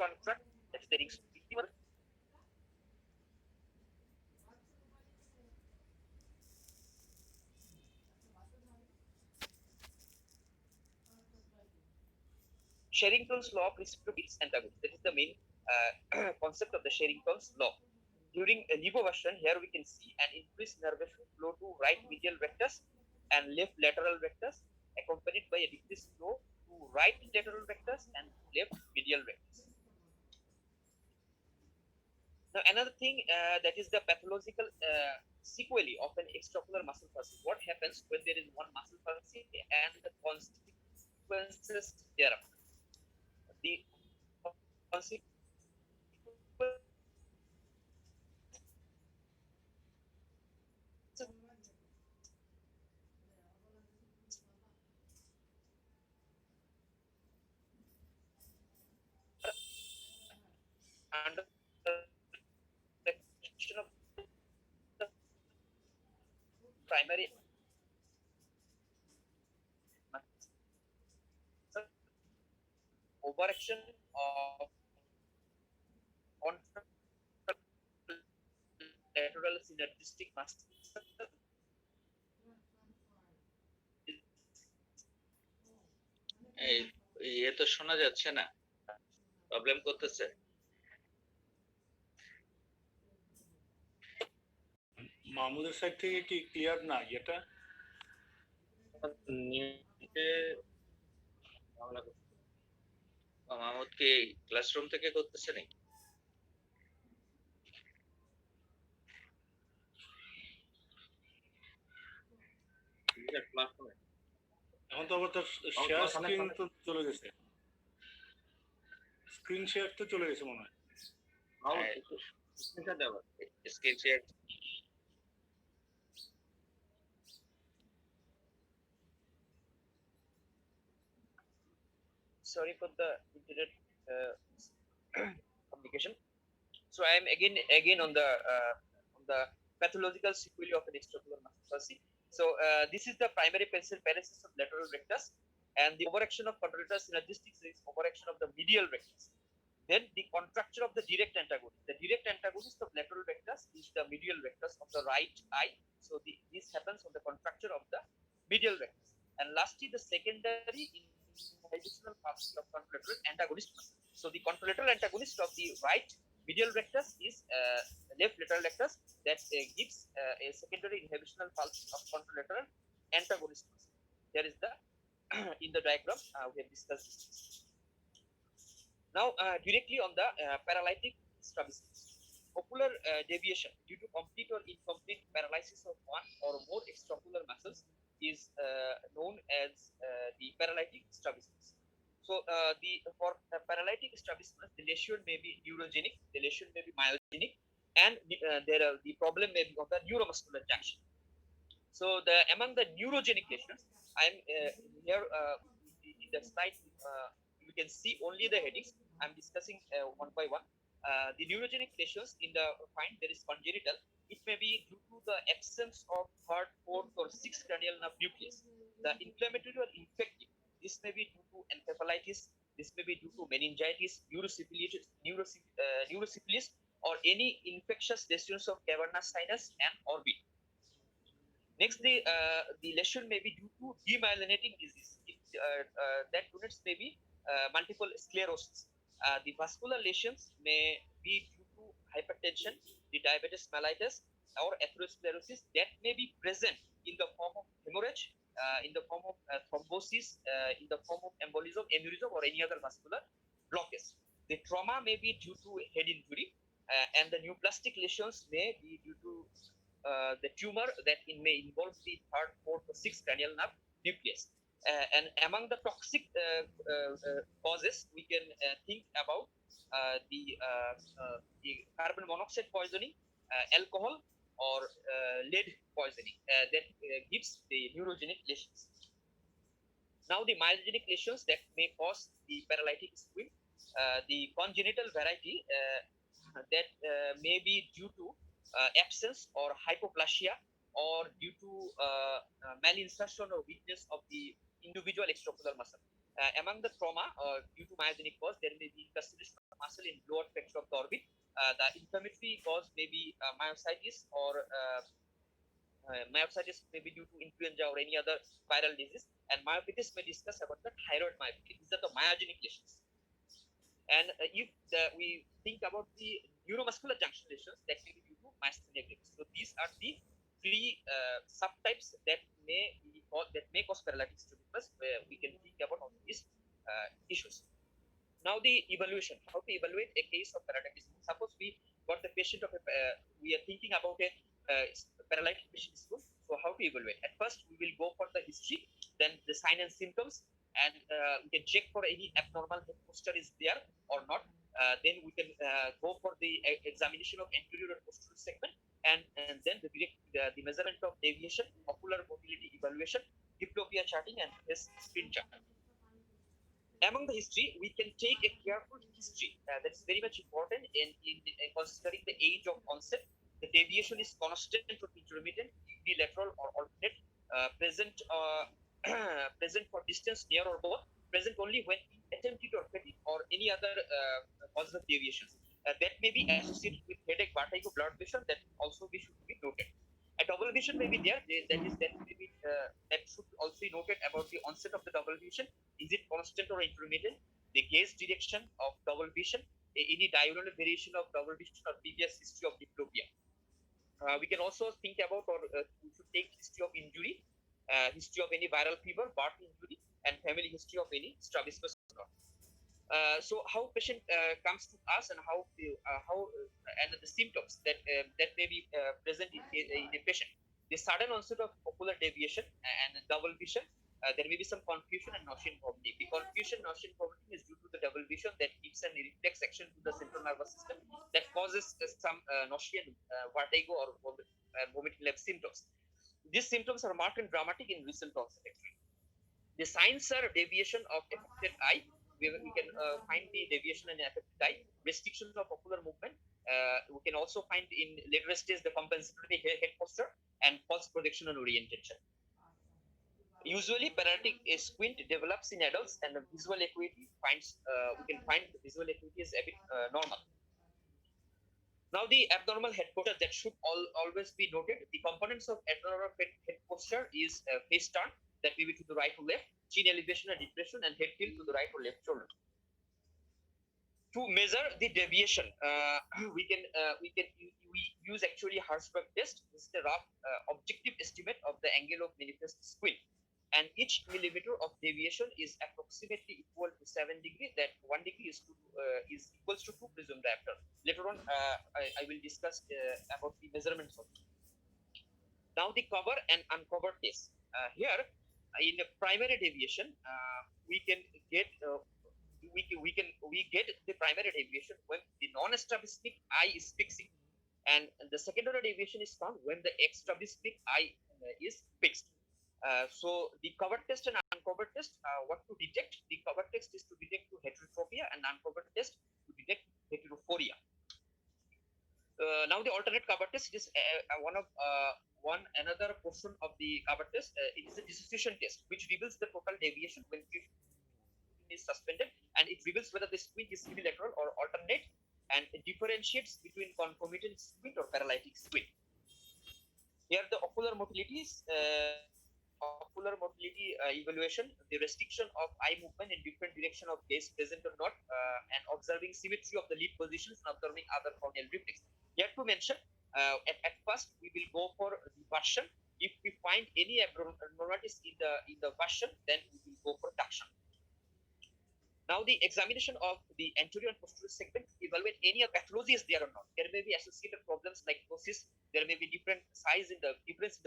contract, that's the ring Sherrington's law of reciprocates antagonists. That is the main concept of the Sherrington's law. During a Lebo version, here we can see an increased innervation flow to right medial vectors and left lateral vectors, accompanied by a decreased flow to right lateral vectors and left medial vectors. Now, another thing that is the pathological sequelae of an extraocular muscle palsy. What happens when there is one muscle palsy and the consequences thereafter? The consequences under the action of the primary muscle, overaction of contralateral synergistic muscle ইয়ে তো শোনা যাচ্ছে না, problem করতেছে। মাহমুদের side থেকে কি clear না এটা? মাহমুদ কি ক্লাসরুম থেকে করতেছে নাকি? এখন তো আবার তার শেয়ার স্ক্রিন তো চলে গেছে, স্ক্রিন শেয়ার তো চলে গেছে মনে হয়। Screen share sorry for the internet communication. So I am again on the pathological sequelae of an extraocular muscle palsy. So this is the primary paresis of lateral rectus, and the overaction of contralateral synergistics is overaction of the medial rectus. Then the contracture of the direct antagonist. The direct antagonist of lateral rectus is the medial rectus of the right eye. So this happens on the contracture of the medial rectus. And lastly, the secondary inhibitional palsy of contralateral antagonist muscle. So the contralateral antagonist of the right medial rectus is left lateral rectus that gives a secondary inhibitional palsy of contralateral antagonist muscle. There is the in the diagram we have discussed this. Now, directly on the paralytic strabismus. Ocular deviation due to complete or incomplete paralysis of one or more extraocular muscles is known as the paralytic strabismus. So, for paralytic strabismus, the lesion may be neurogenic, the lesion may be myogenic, and the problem may be of the neuromuscular junction. So, among the neurogenic lesions, I am here in the slide. You can see only the headings. I'm discussing one by one. The neurogenic lesions in the find there is congenital. It may be due to the absence of third, fourth, or sixth cranial nerve nucleus. The inflammatory or infective. This may be due to encephalitis. This may be due to meningitis, neurosyphilis, or any infectious lesions of cavernous sinus and orbit. Next, the lesion may be due to demyelinating disease. That units may be multiple sclerosis. The vascular lesions may be due to hypertension, the diabetes mellitus, or atherosclerosis that may be present in the form of hemorrhage, in the form of thrombosis, in the form of embolism, aneurysm, or any other vascular blockage. The trauma may be due to head injury, and the neoplastic lesions may be due to the tumor that may involve the third, fourth, or sixth cranial nerve nucleus. And among the toxic causes, we can think about the carbon monoxide poisoning, alcohol, or lead poisoning that gives the neurogenic lesions. Now, the myogenic lesions that may cause the paralytic squint, the congenital variety that may be due to absence or hypoplasia, or due to malinsertion or weakness of the individual extraocular muscle. Among the trauma due to myogenic cause, there may be incrustation of muscle in lower flexure of the orbit. The inflammatory cause may be myositis or myositis may be due to influenza or any other viral disease, and myopitis may discuss about the thyroid myopathy. These are the myogenic lesions. And if we think about the neuromuscular junction lesions, that may be due to myasthenia gravis. So these are the three subtypes that may cause paralytic stroke. We can think about all these issues. Now the evaluation, how to evaluate a case of paralytic stroke. Suppose we got the patient of we are thinking about a paralytic patient stroke. So how to evaluate? At first we will go for the history, then the sign and symptoms, and we can check for any abnormal head posture is there or not. Then we can go for the examination of anterior and posterior segment, and then the measurement of deviation, ocular mobility evaluation, diplopia charting, and this screen chart. Among the history, we can take a careful history. That's very much important in considering the age of onset. The deviation is constant or intermittent, unilateral or alternate, present present for distance near or both, present only when attempted or fatigue or any other cause of deviations. That may be associated with headache, vertigo, blood pressure. That also should be noted. A double vision may be there. That should also be noted about the onset of the double vision. Is it constant or intermittent? The gaze direction of double vision, any diurnal variation of double vision, or previous history of diplopia. We can also think about, or we should take history of injury, history of any viral fever, birth injury, and family history of any strabismus. So how patient comes to us, and how and the symptoms that may be present in a patient. The sudden onset of ocular deviation and double vision. There may be some confusion and nausea and vomiting. The confusion, nausea, and vomiting is due to the double vision that gives an reflex action to the central nervous system that causes some nausea and vertigo or vomiting like symptoms. These symptoms are marked and dramatic in recent onset. The signs are deviation of affected eye. We can find the deviation in affected eye, restrictions of ocular movement. We can also find in later stage the compensatory head posture and false projection and orientation. Usually, paralytic squint develops in adults, and the visual acuity we can find the visual acuity is a bit normal. Now, the abnormal head posture that should always be noted. The components of abnormal head posture is face turn, that may be to the right or left, chin elevation and depression, and head tilt to the right or left shoulder. To measure the deviation, we use actually Hirschberg test. This is the rough objective estimate of the angle of manifest squint, and each millimeter of deviation is approximately equal to 7 degrees. That 1 degree is equals to 2 presumed diopter. Later on, I will discuss about the measurements of it. Now the cover and uncover test. Here, in the primary deviation, we get the primary deviation when the non-strabismic eye is fixing, and the secondary deviation is found when the extrabismic eye is fixed. So the cover test and uncover test, what to detect? The cover test is to detect to heterotropia, and uncover test to detect heterophoria. Now the alternate cover test is another portion of the cover test. It is a dissociation test which reveals the total deviation when is suspended, and it reveals whether the squint is unilateral or alternate, and it differentiates between concomitant squint or paralytic squint. Here the ocular motility evaluation, the restriction of eye movement in different direction of gaze present or not, and observing symmetry of the lid positions and observing other corneal reflex. Here to mention, at first we will go for the version. If we find any abnormalities in the version, then we will go for duction. Now the examination of the anterior and posterior segment to evaluate any pathology is there or not. There may be associated problems like ptosis. There may be difference in the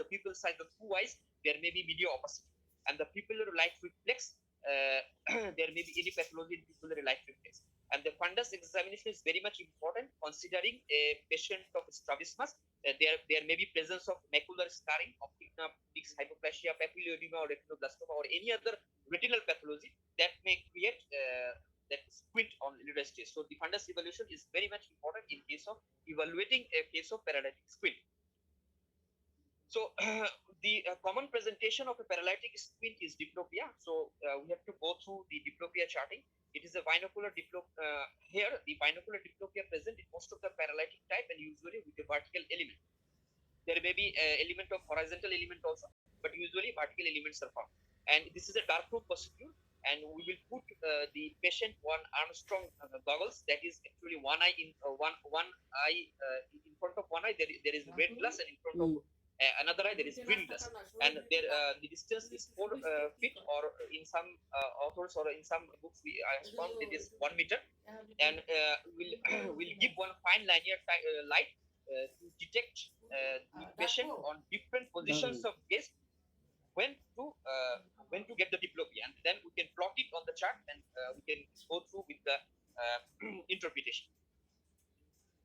pupil size of two eyes. There may be medial opacity, and the pupillary light reflex. There may be any pathology in pupillary light reflex. And the fundus examination is very much important, considering a patient of strabismus. There may be presence of macular scarring, optic nerve hypoplasia, papilloedema, or retinoblastoma, or any other retinal pathology that may create that squint on later stage. So the fundus evaluation is very much important in case of evaluating a case of paralytic squint. So the common presentation of a paralytic squint is diplopia. So we have to go through the diplopia charting. It is a binocular diplopia. Here, the binocular diplopia present in most of the paralytic type and usually with a vertical element. There may be an element of horizontal element also, but usually vertical elements are found. And this is a dark room procedure, and we will put the patient one Armstrong goggles. That is actually one eye in one eye in front of one eye. There is red glass, and in front of another eye there is green glass. And there the distance is 4 feet, or in some authors or in some books I found it is 1 meter. And will will give one fine linear light to detect the patient on different positions of gaze when to get the diplopia, and then we can plot it on the chart, and we can go through with the interpretation.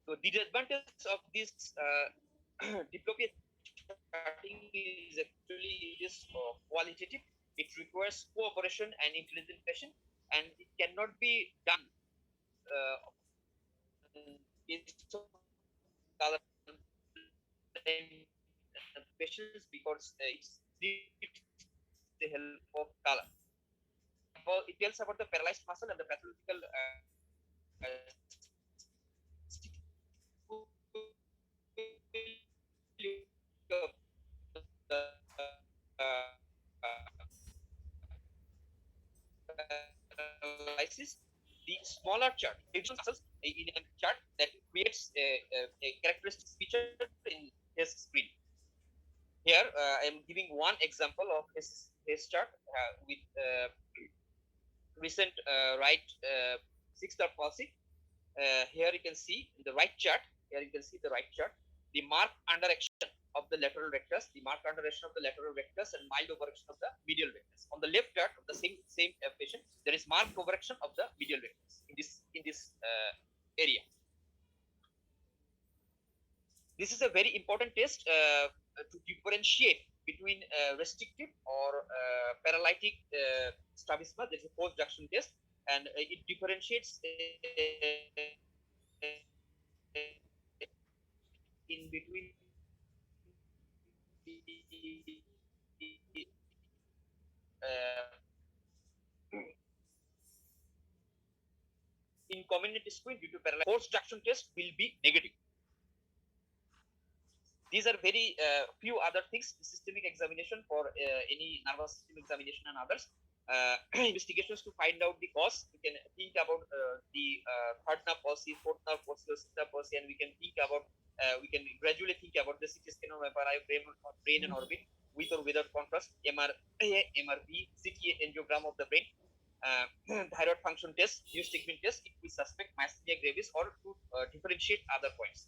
So the disadvantage of this diplopia charting is actually it is qualitative. It requires cooperation and intelligent patient, and it cannot be done based on color patients because it's the help of color. It tells about the paralyzed muscle and the pathological analysis. The smaller chart, muscles in a chart that creates a characteristic feature in his screen. Here, I am giving one example of his chart with recent right sixth palsy. Here you can see in the right chart. Here you can see the right chart. The marked underaction of the lateral rectus, the marked underaction of the lateral rectus, and mild overaction of the medial rectus. On the left chart of the same patient, there is marked overaction of the medial rectus in this area. This is a very important test to differentiate between restrictive or paralytic strabismus. There is a post junction test, and it differentiates in between in community squint due to paralysis. Post junction test will be negative. These are very few other things. Systemic examination for any nervous system examination and others. Investigations to find out the cause. We can think about the third nerve palsy, fourth nerve palsy, sixth nerve palsy, and we can think about we can gradually think about the CT scan of MRI, brain and orbit with or without contrast, MRB, CTA angiogram of the brain, thyroid function test, new segment test if we suspect myasthenia gravis, or to differentiate other points.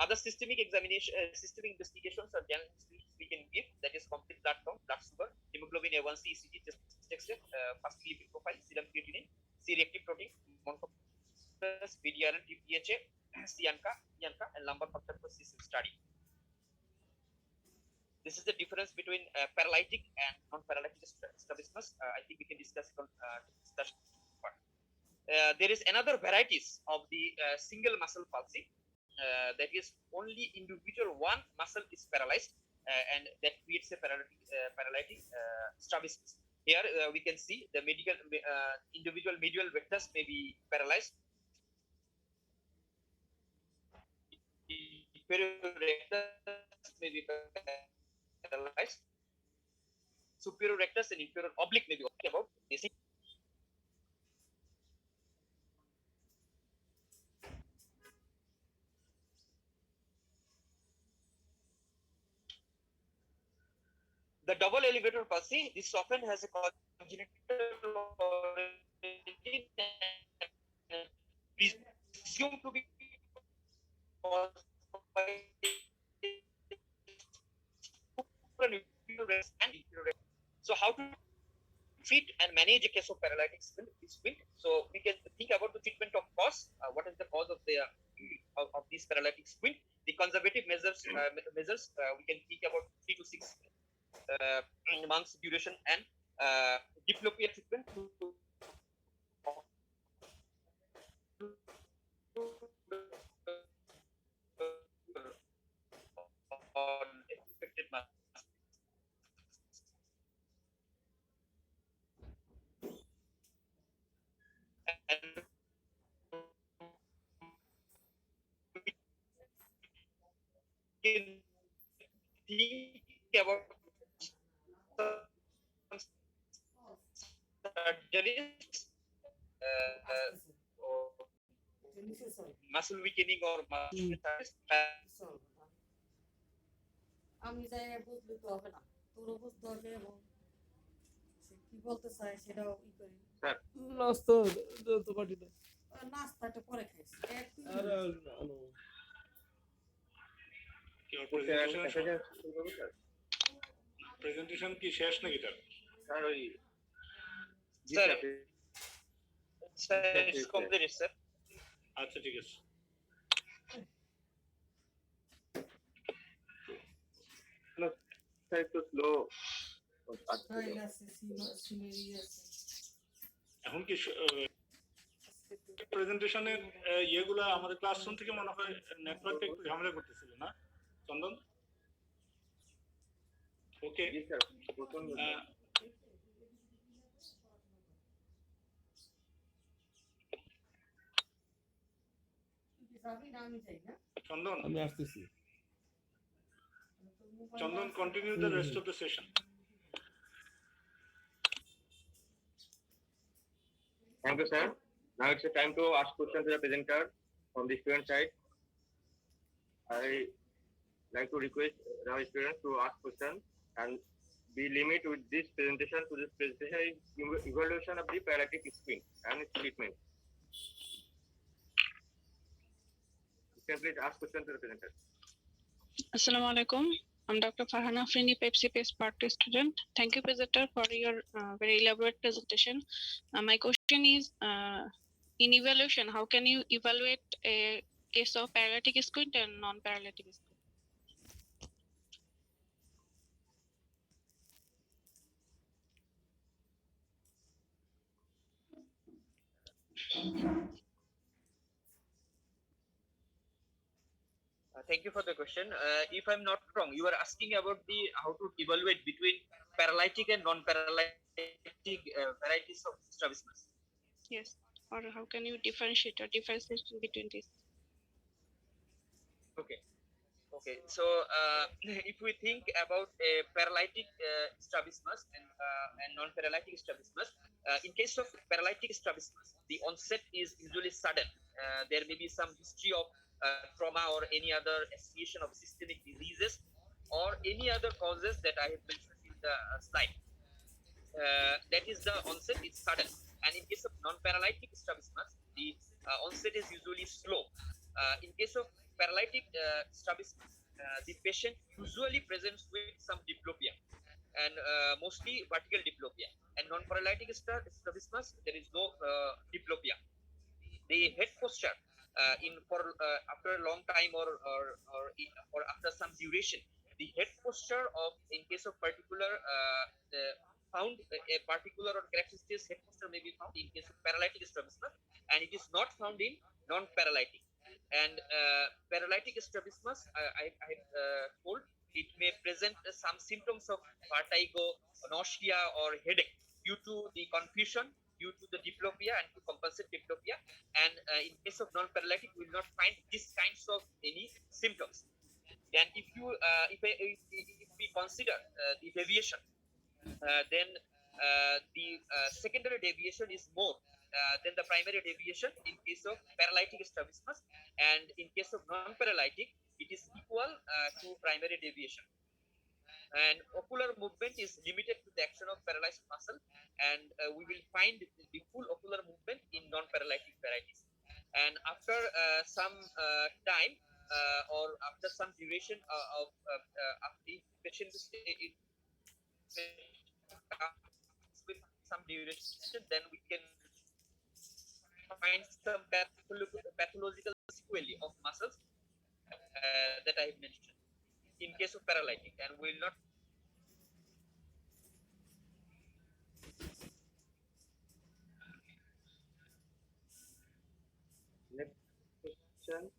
Other systemic examination, systemic investigations are generally we can give, that is complete blood count, blood sugar, hemoglobin A1C, ECG, chest fasting lipid profile, serum creatinine, C-reactive protein, monophosphorus, BDRN, DPHA, Cyanca, and lumbar puncture system study. This is the difference between paralytic and non-paralytic strabismus. I think we can discuss it on discussion part. There is another varieties of the single muscle palsy. That is only individual one muscle is paralyzed, and that creates a paralytic strabismus. Here we can see the individual medial rectus may be paralyzed. Inferior rectus may be paralyzed. Superior rectus and inferior oblique may be about this. The double elevator palsy, this often has a congenital origin and presumed to be caused by so how to treat and manage a case of paralytic squint? So we can think about the treatment of cause. What is the cause of the of this paralytic squint? The conservative measures we can think about 3 to 6 months duration, and diplopia treatment on affected muscles. And we can think about some surgeries, or muscle weakening or muscle আমি যাই বুঝলে তো হবে না, তোরও বুঝতে হবে এবং সে কি বলতে চায় সেটাও ই করি। নাস্তা তো পারি না। নাস্তাটা পরে খাইছি আরে কি প্রেজেন্টেশন কি শেষ নাকি তার? স্যার ওই Sir, it's completed, sir. আচ্ছা ঠিক আছে। একটু স্লো ফাইল আছে, সিমেরি আছে। এখন কি প্রেজেন্টেশনের ইয়েগুলা আমাদের ক্লাসরুম থেকে মনে হয় নেটওয়ার্কে একটু ঝামেলা করতেছিল না চন্দন? ওকে আমি যাই না, চন্দন, আমি আসতেছি। Chandan, continue the rest of the session. Thank you, sir. Now it's the time to ask questions to the presenter from the student side. I like to request the students to ask questions and be limit with this presentation to this presentation is evaluation of the paralytic screen and its treatment. You can please ask questions to the presenter. Assalamu alaikum. I'm Dr. Farhana Afrini, Pepsi Pace Part 2 student. Thank you, presenter, for your very elaborate presentation. My question is, in evaluation, how can you evaluate a case of paralytic squint and non-paralytic squint? Thank you for the question. If I'm not wrong, you are asking about the how to evaluate between paralytic and non-paralytic varieties of strabismus. Yes. Or how can you differentiate or differentiation between these? Okay. Okay. So if we think about a paralytic strabismus and non-paralytic strabismus, in case of paralytic strabismus, the onset is usually sudden. There may be some history of trauma or any other association of systemic diseases or any other causes that I have mentioned in the slide. That is the onset is sudden. And in case of non-paralytic strabismus, the onset is usually slow. In case of paralytic strabismus, the patient usually presents with some diplopia and mostly vertical diplopia. And non-paralytic strabismus, there is no diplopia. The head posture after a long time or after some duration, the head posture of in case of particular found a particular or characteristic head posture may be found in case of paralytic strabismus, and it is not found in non-paralytic. And paralytic strabismus, I told it may present some symptoms of vertigo, nausea, or headache due to the confusion, due to the diplopia and to compensate diplopia. And in case of non-paralytic, we will not find these kinds of any symptoms. And if we consider the deviation, then the secondary deviation is more than the primary deviation in case of paralytic strabismus, and in case of non-paralytic, it is equal to primary deviation. And ocular movement is limited to the action of paralyzed muscle, and we will find the full ocular movement in non-paralytic varieties. And after some time or after some duration of the patient with some duration, then we can find some pathological sequelae of muscles that I have mentioned in case of paralytic, and we will not. Next question.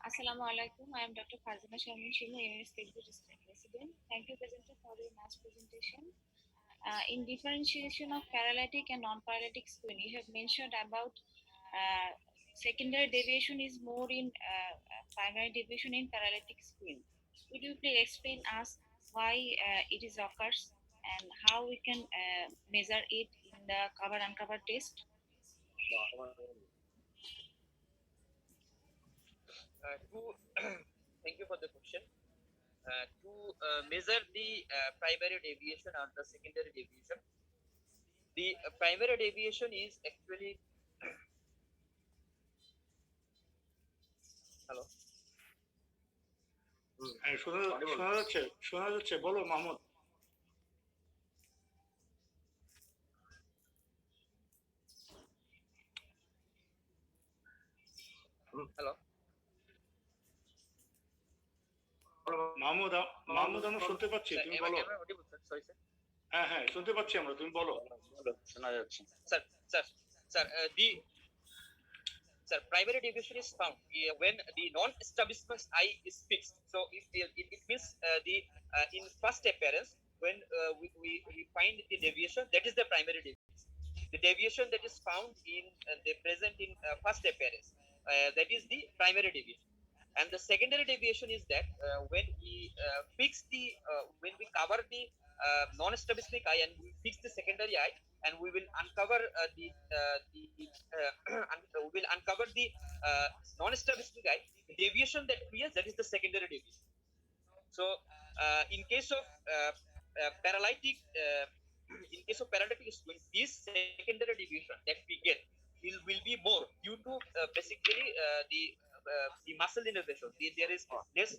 Assalamu alaikum. I am Dr. Fazina Sharmin Shimu, UNS Textbook Resident. Thank you, presenter, for your nice presentation. In differentiation of paralytic and non-paralytic squint, you have mentioned about secondary deviation is more in primary deviation in paralytic squint. Could you please explain us why it is occurs and how we can measure it in the cover uncover test? Thank you for the question. To measure the primary deviation and the secondary deviation, the primary deviation is actually hello. হ্যাঁ, শোনা যাচ্ছে, বলো Mahmud. Hello. Mahmud আমরা শুনতে পাচ্ছি, তুমি বলো। Sorry, sir. হ্যাঁ শুনতে পাচ্ছি আমরা, তুমি বলো। শোনা যাচ্ছে। Sir, the primary deviation is found when the non-strabismus eye is fixed. So it means in first appearance when we find the deviation, that is the primary deviation. The deviation that is found in the present in first appearance, that is the primary deviation. And the secondary deviation is that when we fix the when we cover the non-strabismic eye and we fix the secondary eye, and we will uncover we will uncover the non-strabismic eye, the deviation that creates, that is the secondary deviation. So in case of paralytic in case of paralytic squint, this secondary deviation that we get will be more due to basically the muscle innervation. There is less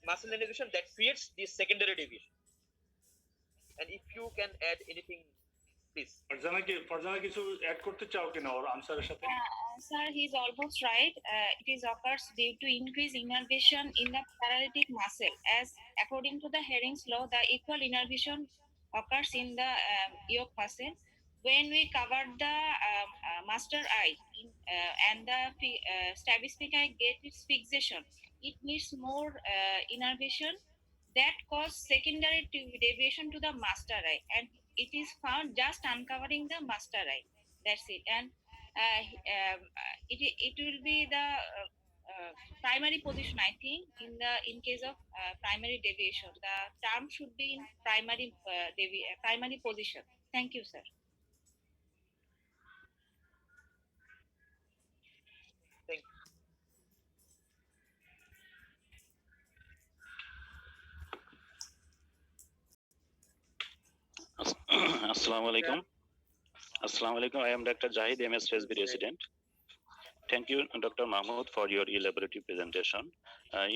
muscle innervation that creates the secondary deviation. And if you can add anything, please. Farzana কিছু add করতে চাও কিনা ওর আনসারের সাথে? Sir, he's almost right. It is occurs due to increased innervation in the paralytic muscle. As according to the Hering's law, the equal innervation occurs in the yoke muscle. When we cover the master eye and the strabismic eye get its fixation, it needs more innervation that cause secondary deviation to the master eye, and it is found just uncovering the master eye. That's it. And it will be the primary position, I think. In case of primary deviation, the term should be in primary position. Thank you, sir. Thank you. Assalamu alaikum. Assalamu alaikum. I am Dr. Jahid, MS FSB resident. Thank you, Dr. Mahmood, for your elaborate presentation.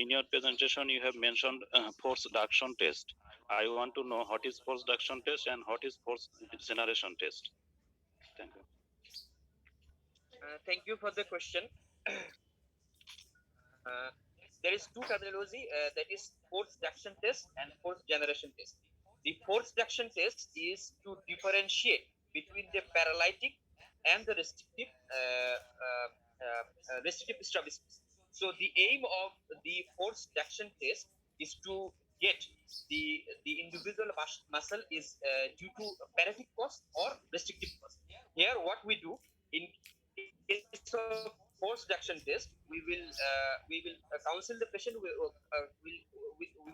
In your presentation, you have mentioned force reduction test. I want to know what is force reduction test and what is force generation test. Thank you. Thank you for the question. There is two terminology, that is force reduction test and force generation test. The force reduction test is to differentiate between the paralytic and the restrictive strabismus. So the aim of the force reduction test is to get the individual muscle is due to paralytic cause or restrictive cause. Here, what we do in case of force reduction test, we will counsel the patient. We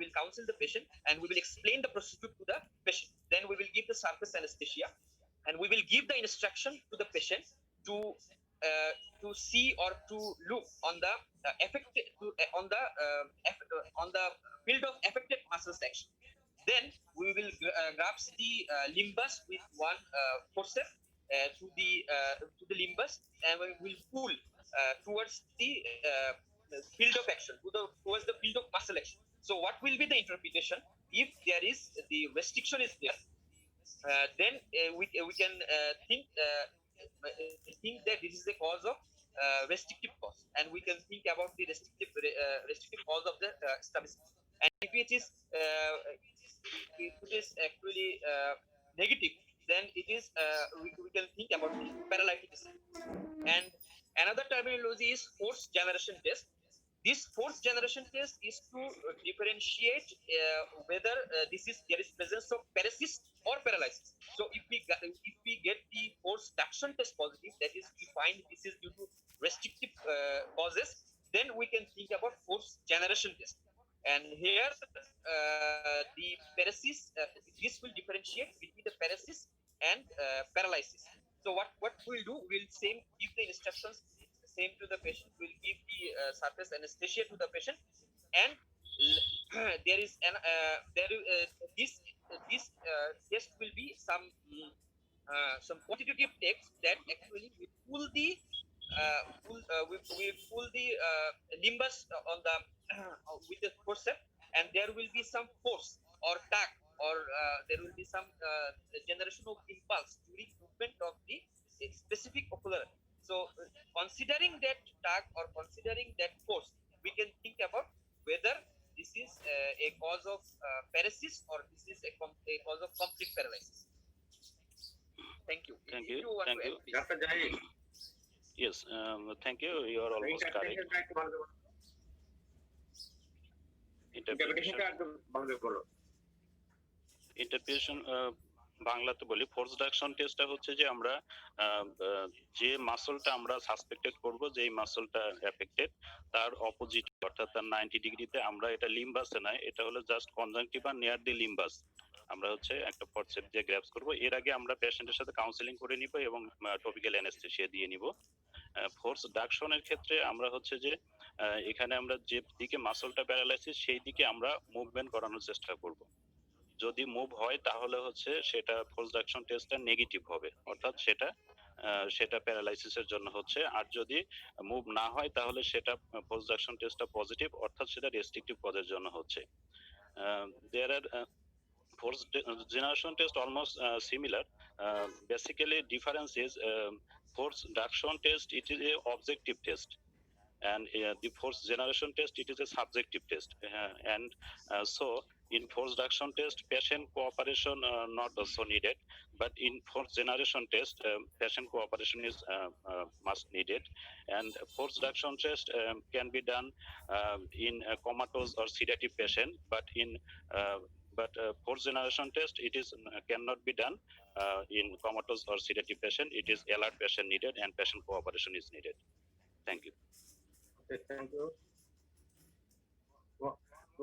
will counsel the patient, and we will explain the procedure to the patient. Then we will give the surface anesthesia, and we will give the instruction to the patient to see or to look on the on the field of affected muscle section. Then we will grasp the limbus with one forceps to the limbus, and we will pull towards the field of action, towards the field of muscle action. So what will be the interpretation? If there is the restriction is there, then we can think that this is the cause of restrictive cause, and we can think about the restrictive cause of the strabismus. And if it is actually negative, then it is we can think about the paralytic. And another terminology is force generation test. this fourth generation test is to differentiate whether there is presence of paresis or paralysis. So if we get the force duction test positive, that is, we find this is due to restrictive causes, then we can think about force generation test. And here the paresis, this will differentiate between the paresis and paralysis. So what we'll do, we'll give the instructions same to the patient, we'll give the surface anesthesia to the patient, and there is an this test will be some quantitative text that actually we pull the we pull the limbus on the with the forceps, and there will be some force or tug, or there will be some generation of impulse during movement of the specific ocular. So considering that tug or considering that force, we can think about whether this is a cause of paresis or this is a cause of complete paralysis. Thank you. Thank If you. want Thank to you. add, please. Dr. Jahid, Yes, thank you. You are almost correct. Interpretation interpretation বাংলাতে বলি, force ডাকশন টেস্টটা হচ্ছে যে আমরা যে মাসলটা আমরা suspected করব যে এই মাসলটা এফেক্টেড, তার অপোজিট অর্থাৎ তার 90 ডিগ্রিতে আমরা এটা লিম্বাসে নয়, এটা হলো জাস্ট কনজাংটিভা নিয়ার দি লিম্বাস, আমরা হচ্ছে একটা ফরসেপ দিয়ে গ্র্যাবস করব। এর আগে আমরা পেশেন্টের সাথে কাউন্সেলিং করে নিব এবং টপিক্যাল অ্যানেস্থেসিয়া দিয়ে নিব। ফোর্স ডাকশনের ক্ষেত্রে আমরা হচ্ছে যে এখানে আমরা যে দিকে মাসলটা প্যারালাইসিস সেই দিকে আমরা মুভমেন্ট করানোর চেষ্টা করব। যদি মুভ হয় তাহলে হচ্ছে সেটা ফোর্স ডাকশন টেস্টটা নেগেটিভ হবে, অর্থাৎ সেটা প্যারালাইসিসের জন্য হচ্ছে। আর যদি মুভ না হয় তাহলে সেটা ফোর্স ডাকশন টেস্টটা পজিটিভ, অর্থাৎ সেটা রেস্ট্রিক্টিভ কজের জন্য হচ্ছে। দেয়ার আর force generation test almost similar. Basically difference is force duction test, it is a objective test, and the force generation test, it is a subjective test. And so in force duction test patient cooperation not also needed, but in force generation test patient cooperation is must needed. And force duction test can be done in a comatose or sedative patient, but force generation test, it is cannot be done in comatose or sedative patient. It is alert patient needed and patient cooperation is needed. Thank you. Okay, thank you.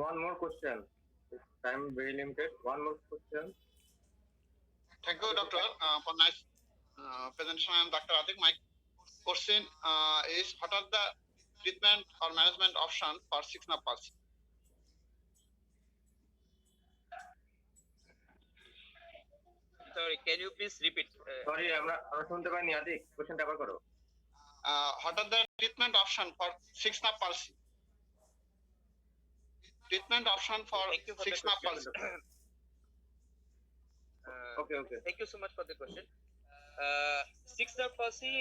One more question. Time very limited. One more question. Thank you, doctor, for nice presentation. I am Dr. Atik. My question is, what are the treatment or management option for 6 nerve palsy? Sorry, can you please repeat? Sorry, আমরা শুনতে পাইনি। আদিক, কোশ্চেনটা আবার করো। What are the treatment option for 6 nerve palsy? Treatment option for Thank you for 6 the nerve question. palsy. Okay. Thank you so much for the question. 6 nerve palsy,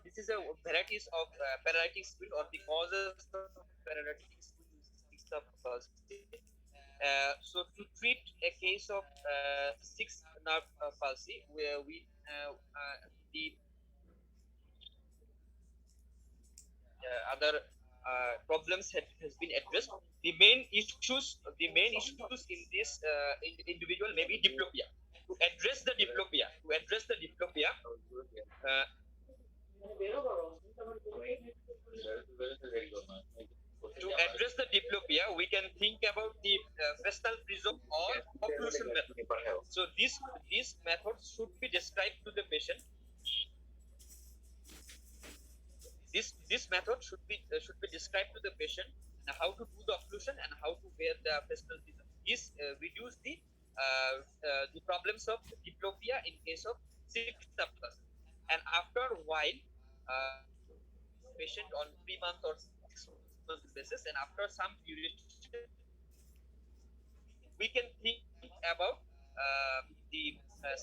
this is a varieties of paralytic speed or the causes of paralytic speed, 6 nerve palsy. So to treat a case of 6 nerve palsy, where we the other problems has been addressed. The main issues in this individual may be diplopia. To address the diplopia, we can think about the Fresnel prism or occlusion method. So this method should be described to the patient. This method should be described to the patient, how to do the occlusion and how to wear the Fresnel prism. This reduce the problems of diplopia in case of 6 nerve palsy. And after a while, patient on 3-month or 6-month basis, and after some duration, we can think about the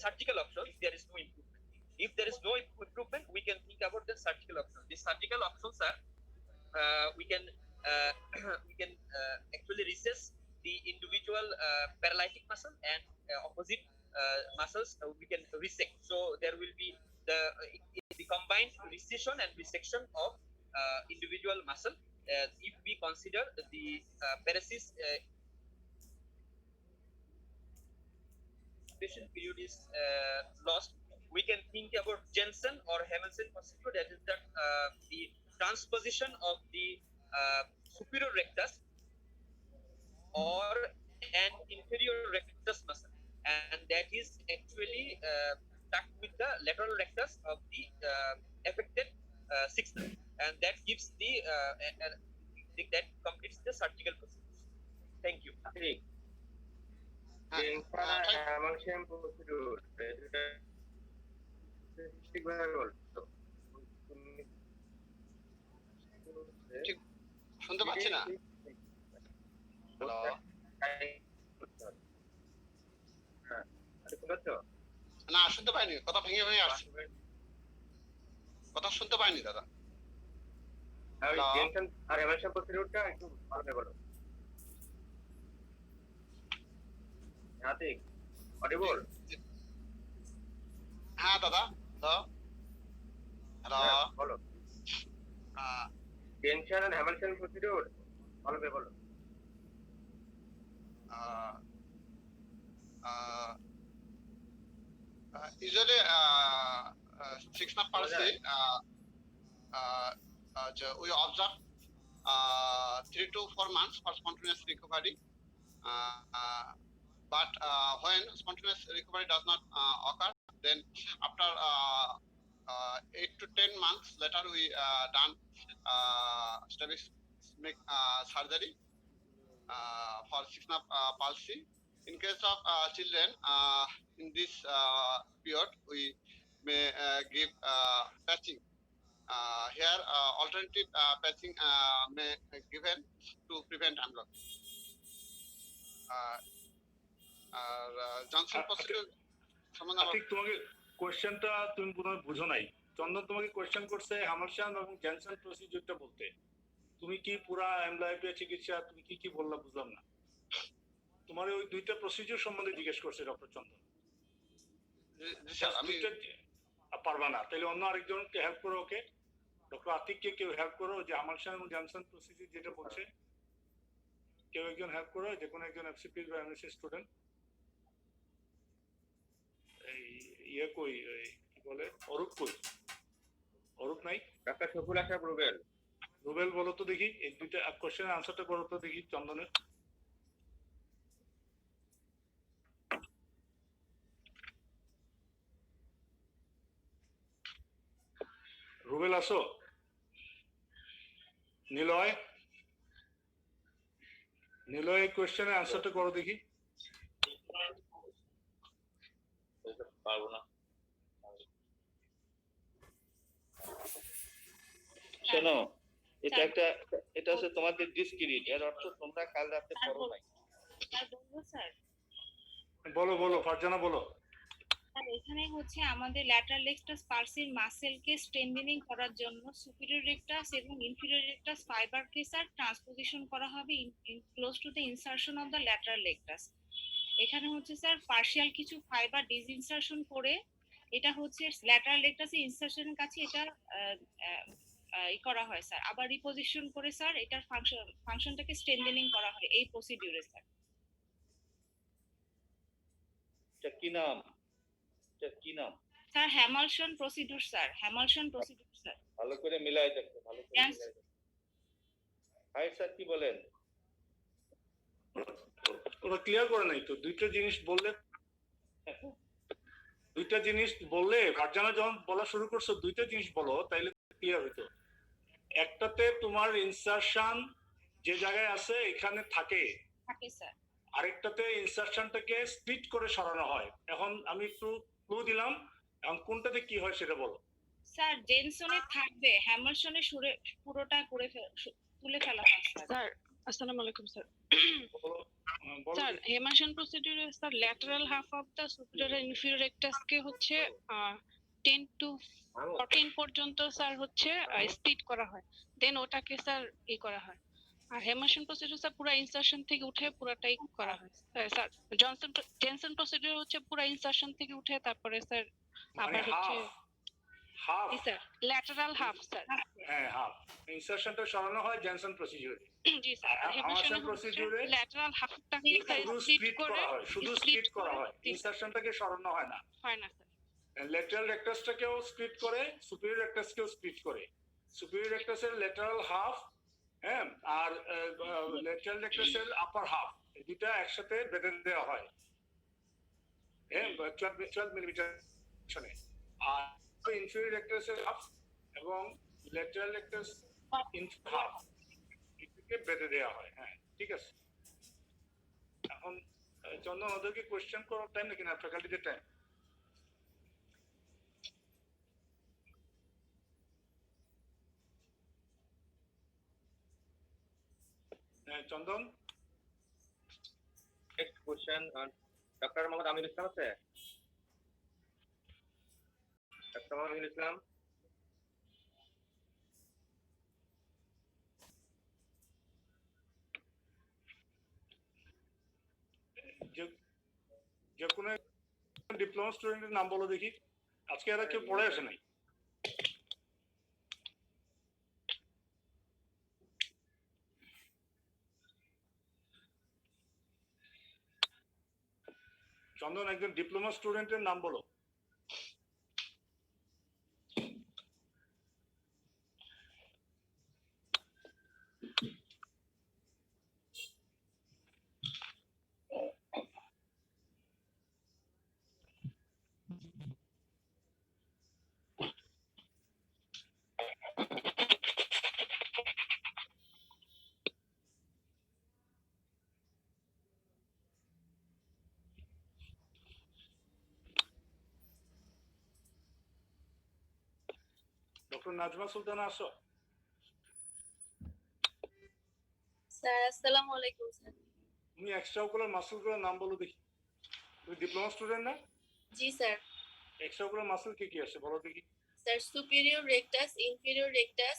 surgical option if there is no improvement. If there is no improvement, we can think about the surgical option. The surgical options are we can actually recess the individual paralytic muscle, and opposite muscles we can resect. So there will be the combined recession and resection of individual muscle, if we consider the paresis period is lost, we can think about Jensen or Hamilton procedure, that is the transposition of the superior rectus or an inferior rectus muscle, and that is actually tucked with the lateral rectus of the affected sixth nerve, and that gives the that completes the surgical procedure. Thank you. Hamilton procedure ঠিকভাবে বলছো? ঠিক শুনতে পাচ্ছি না। Hello, না শুনতে পাইনি, কথা ভেঙে ভেঙে আসছে, কথা শুনতে পাইনি দাদা। জেনসন আর হ্যামিলটন প্রসিডিউরটা একটু ভালো বলো। নাতিক অডিবল? হ্যাঁ দাদা, হ্যালো বলো। জেনসন আর হ্যামিলটন প্রসিডিউর ভালো বলো। usually 6 nerve palsy we observe 3 to 4 months for spontaneous recovery, but when spontaneous recovery does not occur, then after 8 to 10 months later we done strabismic surgery for 6 nerve palsy. In case of children, in this period we may give patching. Here alternative patching may given to prevent unlock. Johnson procedure সম্বন্ধে ঠিক তোমাকে কোশ্চেনটা তুমি পুরো বুঝো নাই। চন্দন তোমাকে question করছে হ্যামিলটন এবং জেনসন প্রসিডিউরটা বলতে, তুমি কি পুরা এমলাইপিয়া চিকিৎসা তুমি কি বললা বুঝলাম না। তোমার ওই দুইটা প্রসিডিউর সম্বন্ধে জিজ্ঞেস করছে ডক্টর চন্দন। আমি পারবা না, তাহলে অন্য আরেকজনকে হেল্প করো, ওকে ডক্টর আতিককে কেউ হেল্প করো, যে হ্যামিলটন এবং জেনসন প্রসিডিউর যেটা বলছে কেউ একজন হেল্প করো, যে কোনো একজন এফসিপি বা এমএসসি স্টুডেন্ট। এই ইয়ে কই কি বলে অরূপ কই? অরূপ নাই? ডাক্তার শফিউল আশরাফ রুবেল। রুবেল বলো তো দেখি, এই দুইটা কোশ্চেনের আনসারটা করো তো দেখি চন্দনের। রুবেল আসো? নিলয়, নিলয় কোশ্চেনের আনসারটা করো দেখি। পারবো না। শোনো, এটা হচ্ছে তোমাদের ডিসক্রিট, এর অর্থ তোমরা কাল রাতে পড়ো নাই। বলো ফারজানা বলো। আর এখানে হচ্ছে আমাদের ল্যাটারাল রেকটাস পালসির মাসেলকে স্ট্রেংথেনিং করার জন্য সুপিরিয়র রেকটাস এবং ইনফিরিয়র রেকটাস ফাইবারকে স্যার ট্রান্সপোজিশন করা হবে close to the insertion of the lateral rectus. এখানে হচ্ছে স্যার পার্শিয়াল কিছু ফাইবার ডিসইনসারশন করে এটা হচ্ছে ল্যাটারাল রেকটাসে ইনসারশনের কাছে এটা করা হয় স্যার, আবার রিপোজিশন করে স্যার এটার ফাংশনটাকে স্ট্রেংথেনিং করা হয় এই প্রসিডিউরে স্যার। এটা কি নাম? Sir Hamilton procedure sir, Hamilton procedure sir. ভালো করে মিলাই দেখো, ভালো করে মিলাই দেখো। হাই স্যার কি বলেন? ওরা ক্লিয়ার করে নাই তো। দুইটা জিনিস বললে ফারজানা যখন বলা শুরু করছো দুইটা জিনিস বলো, তাইলে ক্লিয়ার হইতো। একটাতে তোমার ইনসারশন যে জায়গায় আছে এখানে থাকে স্যার, আরেকটাতে ইনসারশনটাকে স্প্লিট করে সরানো হয়। এখন আমি একটু ক্লু দিলাম, এখন কোনটাতে কি হয় সেটা বলো। স্যার জেনসনে থাকবে, হ্যামিলটনে পুরোটা করে তুলে ফেলা হয় স্যার। আসসালামু আলাইকুম স্যার। স্যার হ্যামিলটন প্রসিডিউরে sir lateral half of the superior and inferior rectus কে হচ্ছে 10 to 14 পর্যন্ত স্যার হচ্ছে স্প্লিট করা হয়, দেন ওটাকে স্যার করা হয়। আর হ্যামিলটন প্রসিডিউর স্যার পুরো ইনসারশন থেকে উঠে পুরোটাই করা হয় স্যার। জেনসন প্রসিডিউর হচ্ছে পুরো ইনসারশন থেকে উঠে তারপরে স্যার আবার হচ্ছে হাফ, জি স্যার, ল্যাটারাল হাফ স্যার। হ্যাঁ হাফ ইনসারশনটা সরানো হয় জেনসন প্রসিডিউরে। জি স্যার, আর হামারশান হেমাশনে হচ্ছে প্রসিডিউরে ল্যাটারাল হাফটাকে শুধু স্প্লিট স্প্লিট করে করা হয়, শুধু স্প্লিট করা হয়, জি স্যার, ইনসারশনটাকে সরানো হয় না। হয় না স্যার। ল্যাটারাল রেক্টাসটাকেও স্প্লিট করে, সুপিরিয়র রেক্টাসকেও স্প্লিট করে। সুপিরিয়র রেক্টাসের ল্যাটারাল হাফ, হ্যাঁ, আর ল্যাটারাল রেক্টাসের আপার হাফ, এই দুটা একসাথে বেঁধে দেওয়া হয়, হ্যাঁ, 12 মিলিমিটার শনে। আর ইনফেরিয়র রেক্টাসের হাফ এবং ল্যাটারাল রেক্টাস হাফ, এটাকে বেঁধে দেওয়া হয়। হ্যাঁ, ঠিক আছে। এখন চন্দন, ওদেরকে কোয়েশ্চেন করার টাইম নাকি না ফ্যাকাল্টিদের টাইম? চন্দন, Next question, Dr. Mohammad Amir Islam আছে? Dr. Mohammad Amir Islam? যে কোনো ডিপ্লোমা স্টুডেন্টের নাম বলো দেখি, আজকে এরা কেউ পড়ে আসে নাই। চন্দন, একজন ডিপ্লোমা স্টুডেন্টের নাম বলো। ডক্টর নাজমা সুলতানা আসো। স্যার আসসালামু আলাইকুম স্যার। তুমি এক্সট্রা ওকুলার মাসলগুলোর নাম বলো দেখি। তুমি ডিপ্লোমা স্টুডেন্ট না? জি স্যার। এক্সট্রা ওকুলার মাসল কি কি আছে বলো দেখি। Sir superior rectus, inferior rectus,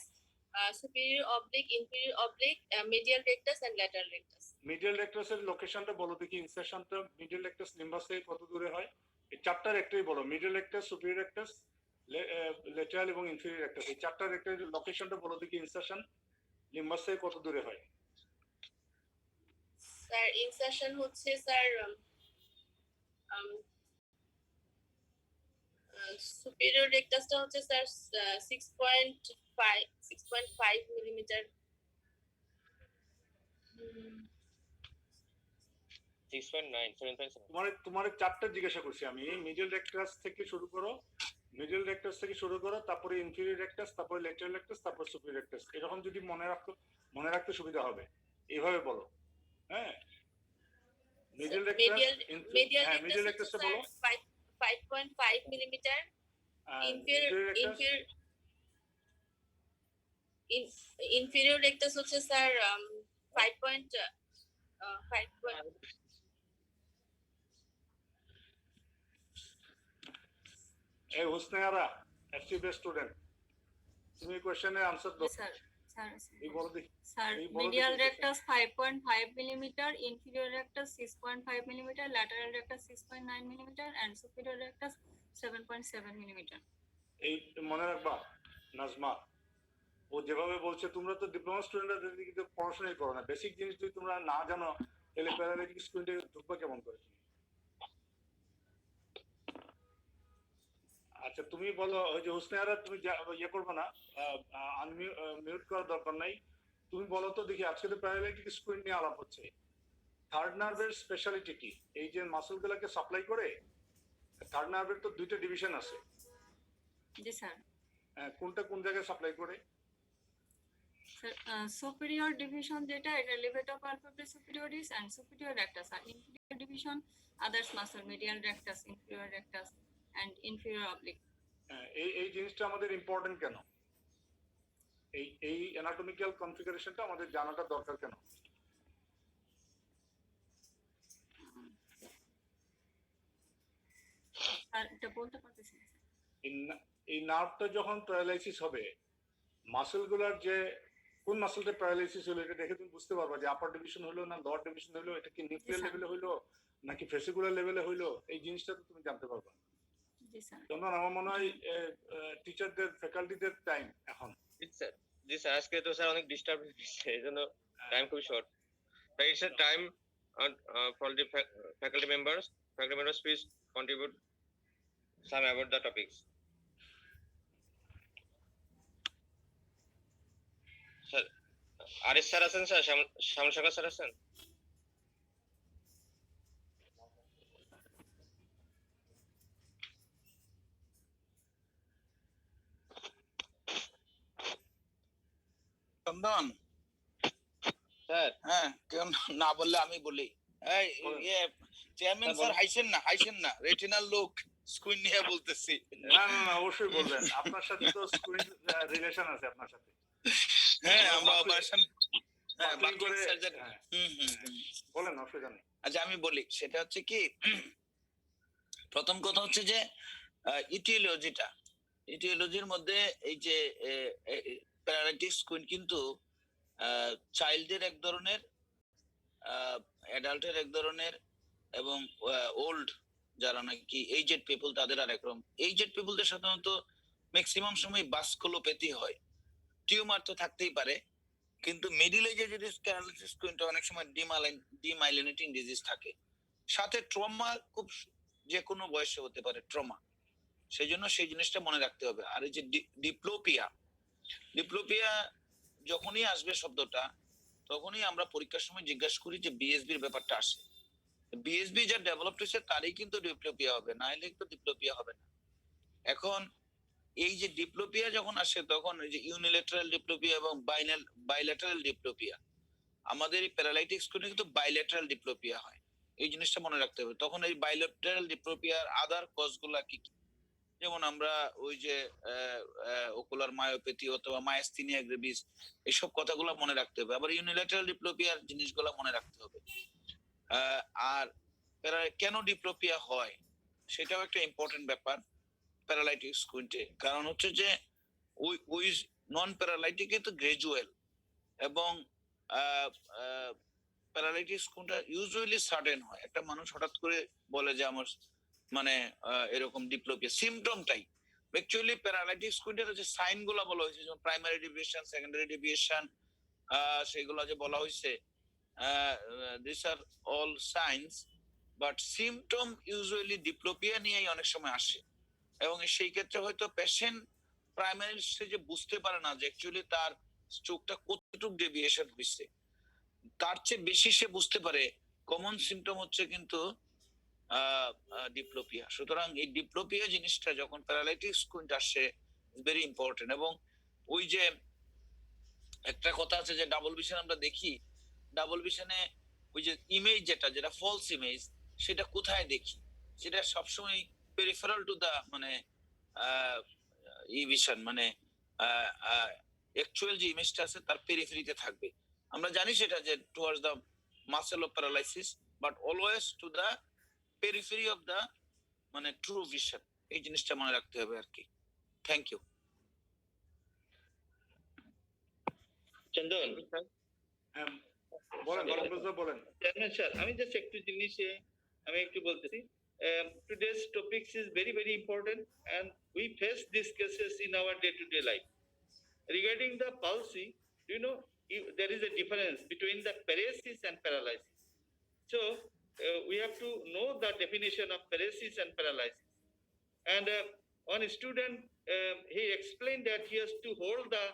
superior oblique, inferior oblique, medial rectus and lateral rectus. Medial রেক্টাসের লোকেশনটা বলো দেখি, ইনসারশনটা মিডিয়াল রেক্টাস লিম্বাস থেকে কত দূরে হয়? এই চারটার একটাই বলো, medial rectus, superior rectus, lateral এবং ইনফিরিয়র রেক্টাস। এই চারটার একটা লোকেশনটা বলো দেখি, ইনসারশন লিম্বাস থেকে কত দূরে হয়? স্যার ইনসারশন হচ্ছে স্যার সুপিরিয়র রেক্টাসটা হচ্ছে স্যার 6.5 মিলিমিটার। 6.9, তোমার চারটা জিজ্ঞাসা করছি আমি। মিডিয়াল রেক্টাস থেকে শুরু করো, মিডিয়াল রেক্টাস থেকে শুরু করো, তারপরে ইনফিরিয়র রেক্টাস, তারপরে ল্যাটারাল রেক্টাস, তারপর সুপিরিয়র রেক্টাস। এরকম যদি মনে রাখতে সুবিধা হবে, এইভাবে বলো। হ্যাঁ, মিডিয়াল রেক্টাস, হ্যাঁ মিডিয়াল রেক্টাসটা বলো। 5.5 মিলিমিটার। ইনফিরিয়র রেক্টাস হচ্ছে স্যার 5.5। এই হুসনেয়ারা, এফসি বেস্ট স্টুডেন্ট, তুমি কোশ্চেনে আনসার দাও। স্যার স্যার এই বলো দেখি। স্যার এই বলো মিডিয়াল দেখি rectus 5.5 millimetre, inferior rectus 6.5 millimetre, lateral rectus 6.9 millimetre and superior rectus 7.7 millimetre. এই মনে রাখবা নাজমা, ও যেভাবে বলছে, তোমরা তো ডিপ্লোমা স্টুডেন্টরা কিন্তু পড়াশোনাই করো না, বেসিক জিনিস যদি তোমরা না জানো তাহলে প্যারামেডিক স্টুডেন্টে ঢুকবা কেমন করে? আচ্ছা তুমি বলো, ওই যে হুসনেয়ারা তুমি ইয়ে করবে না, মিউট করার দরকার নাই। তুমি বলো তো দেখি, আজকে তো প্যারামেডিক স্টুডেন্ট নিয়ে আলাপ হচ্ছে, থার্ড নার্ভের স্পেশালিটি কি? এই যে মাসল গুলাকে সাপ্লাই করে, থার্ড নার্ভের তো দুইটা ডিভিশন আছে। জি স্যার। কোনটা কোন জায়গায় সাপ্লাই করে? সুপিরিয়র ডিভিশন যেটা, এটা levator palpebrae superioris and superior rectus. আর inferior division others muscle, medial rectus, inferior rectus and inferior oblique. এই জিনিসটা আমাদের ইম্পর্টেন্ট কেন? এই অ্যানাটমিক্যাল কনফিগারেশনটা আমাদের জানাটা দরকার কেন? আর এটা বলতে পারতেছি না। এই নার্ভটা যখন প্যারালাইসিস হবে, মাসলগুলোর যে কোন মাসলটা প্যারালাইসিস হলো এটা দেখে তুমি বুঝতে পারবা যে আপার ডিভিশন হলো না লোয়ার ডিভিশন হলো, এটা কি নিউক্লিয়ার লেভেলে হইলো নাকি ফেসিকুলার লেভেলে হইলো, এই জিনিসটা তো তুমি জানতে পারবা। জি স্যার। চন্দন, আমার মনে হয় টিচারদের ফ্যাকাল্টিদের টাইম এখন। জি স্যার, আজকে তো স্যার অনেক ডিস্টার্ব হচ্ছে, এই জন্য টাইম খুব short. It's a time for the faculty members. Faculty members, please contribute some about the topics. Sir, Aris sir aছেন স্যার, শ্যামল সাগর স্যার আছেন? চন্দন, স্যার, হ্যাঁ কেউ না বললে আমি বলি। এই চেয়ারম্যান স্যার হাইছেন না রেটিনাল লোক স্ক্রিন নিয়ে বলতেছি। না, অবশ্যই বলবেন, আপনার সাথে তো স্ক্রিন রিলেশন আছে আপনার সাথে। হ্যাঁ, আমরা অপারেশন বলেন, অসুবিধা নেই। আচ্ছা আমি বলি, সেটা হচ্ছে কি, প্রথম কথা হচ্ছে যে ইটিওলজির মধ্যে এই যে প্যারালাইটিক স্কুইন কিন্তু চাইল্ডের এক ধরনের, অ্যাডাল্টের এক ধরনের, এবং ওল্ড যারা নাকি এইজেড পিপল তাদের আর একরকম। এইজেড পিপলদের সাধারণত ম্যাক্সিমাম সময় বাস্কুলোপ্যাথি হয়, টিউমার তো থাকতেই পারে, কিন্তু মিডিল এজে যদি প্যারালাইটিক স্কুইনটা অনেক সময় ডিমাইলিনেটিং ডিজিজ থাকে, সাথে ট্রমা খুব যে কোনো বয়সে হতে পারে ট্রমা, সেই জন্য সেই জিনিসটা মনে রাখতে হবে। আর এই যে ডিপ্লোপিয়া যখনই আসবে শব্দটা, তখনই আমরা পরীক্ষার সময় জিজ্ঞাসা করি যে বিএসবির ব্যাপারটা আসে। বিএসবি যা ডেভেলপ হয়েছে তারই কিন্তু ডিপ্লোপিয়া হবে, না হলে কিন্তু ডিপ্লোপিয়া হবে না। এখন এই যে ডিপ্লোপিয়া যখন আসে, তখন এই যে ইউনিল্যাটারাল ডিপ্লোপিয়া এবং বাইল্যাটারাল ডিপ্লোপিয়া, আমাদের এই প্যারালাইটিক স্কুলে কিন্তু বাইল্যাটারাল ডিপ্লোপিয়া হয়, এই জিনিসটা মনে রাখতে হবে। তখন এই বাইল্যাটারাল ডিপ্লোপিয়ার আদার কজ গুলা কি কি, যেমন আমরা ওই যে ওকুলার মায়োপ্যাথি অথবা মায়াস্থিনিয়া গ্রেভিস, এইসব কথাগুলো মনে রাখতে হবে। আবার ইউনিল্যাটারাল ডিপ্লোপিয়ার জিনিসগুলো মনে রাখতে হবে। আর কেন ডিপ্লোপিয়া হয় সেটাও একটা ইম্পর্টেন্ট ব্যাপার প্যারালাইটিক স্কুইন্টে। কারণ হচ্ছে যে ওই নন প্যারালাইটিক তো গ্রাজুয়াল, এবং প্যারালাইটিক স্কুইন্টটা ইউজুয়ালি সাডেন হয়। একটা মানুষ হঠাৎ করে বলে যে আমার মানে এরকম ডিপ্লোপিয়া সিমটমটাই, অ্যাকচুয়ালি প্যারালাইটিক স্কুইন্টের যে সাইন গুলা বলা হয়েছে, যেমন প্রাইমারি ডেভিয়েশন, সেকেন্ডারি ডেভিয়েশন, সেগুলো যে বলা হয়েছে, this are all signs, but symptom usually diplopia নিয়েই অনেক সময় আসে। এবং সেই ক্ষেত্রে হয়তো পেশেন্ট প্রাইমারি স্টেজে বুঝতে পারে না যে অ্যাকচুয়ালি তার চোখটা কতটুকু ডেভিয়েশন হয়েছে, তার চেয়ে বেশি সে বুঝতে পারে কমন সিমটম হচ্ছে কিন্তু ডিপ্লোপিয়া। সুতরাং এই ডিপ্লোপিয়া জিনিসটা যখন প্যারালাইটিক স্কুইন্ট আসে, ভেরি ইম্পর্টেন্ট। এবং ওই যে একটা কথা আছে যে ডাবল ভিশন আমরা দেখি, ডাবল ভিশনে ওই যে ইমেজ যেটা ফলস ইমেজ, সেটা কোথায় দেখি, সেটা সবসময় পেরিফেরাল টু দা মানে ভিশন, মানে অ্যাকচুয়াল যে ইমেজটা আছে তার পেরিফেরিতে থাকবে। আমরা জানি সেটা যে towards the muscle of paralysis, but always to the periphery of the মানে ট্রু ভিশন। এই জিনিসটা মনে রাখতে হবে আর কি। Thank you. চন্দন, বলেন। চেয়ারম্যান স্যার, আমি জাস্ট একটু জিনিসে আমি একটু বলতেছি। Today's topics is very, very important, and we face these cases in our day-to-day life. Regarding the palsy, you know, there is a difference between the paresis and paralysis. So we have to know the definition of paresis and paralysis. And one student, he explained that he has to hold the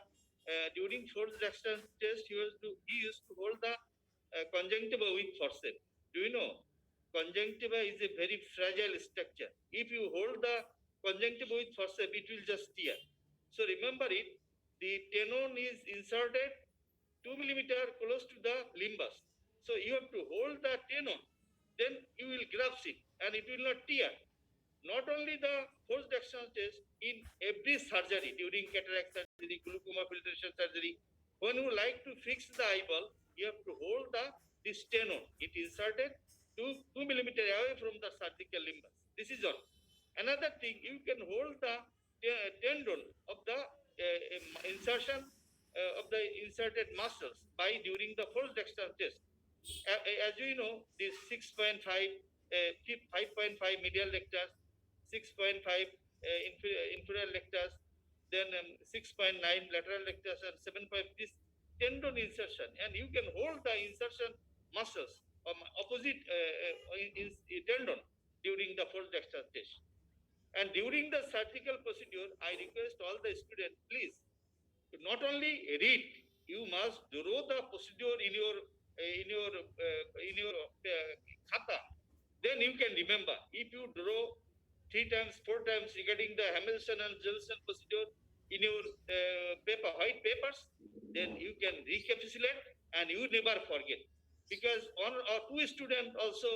during forced exercise test, he used to hold the conjunctiva with forceps. Do you know? Conjunctiva is a very fragile structure. If you hold the conjunctiva with forceps, it will just tear. So remember it, the tenon is inserted 2 millimeter close to the limbus. So you have to hold the tenon, then you will grasp it and it will not tear. Not only the forced exercise test, in every surgery, during cataract surgery, glaucoma filtration surgery, when you like to fix the eyeball, you have to hold this tenon. It is inserted 2 millimeter away from the surgical limbus. This is all. Another thing, you can hold the tendon of the insertion of the inserted muscles by during the forced exercise test. As you know, this 6.5, 5.5 medial rectus, 6.5 inferior rectus, then 6.9 lateral rectus, and 7.5 this tendon insertion, and you can hold the insertion muscles of opposite tendon during the full dexter test. And during the surgical procedure, I request all the students, please, to not only read, you must draw the procedure in your khata. Then you can remember. If you draw 3 times, 4 times regarding the Hamilton and Johnson procedure in your white papers, then you can recapitulate and you never forget. Because one or two students also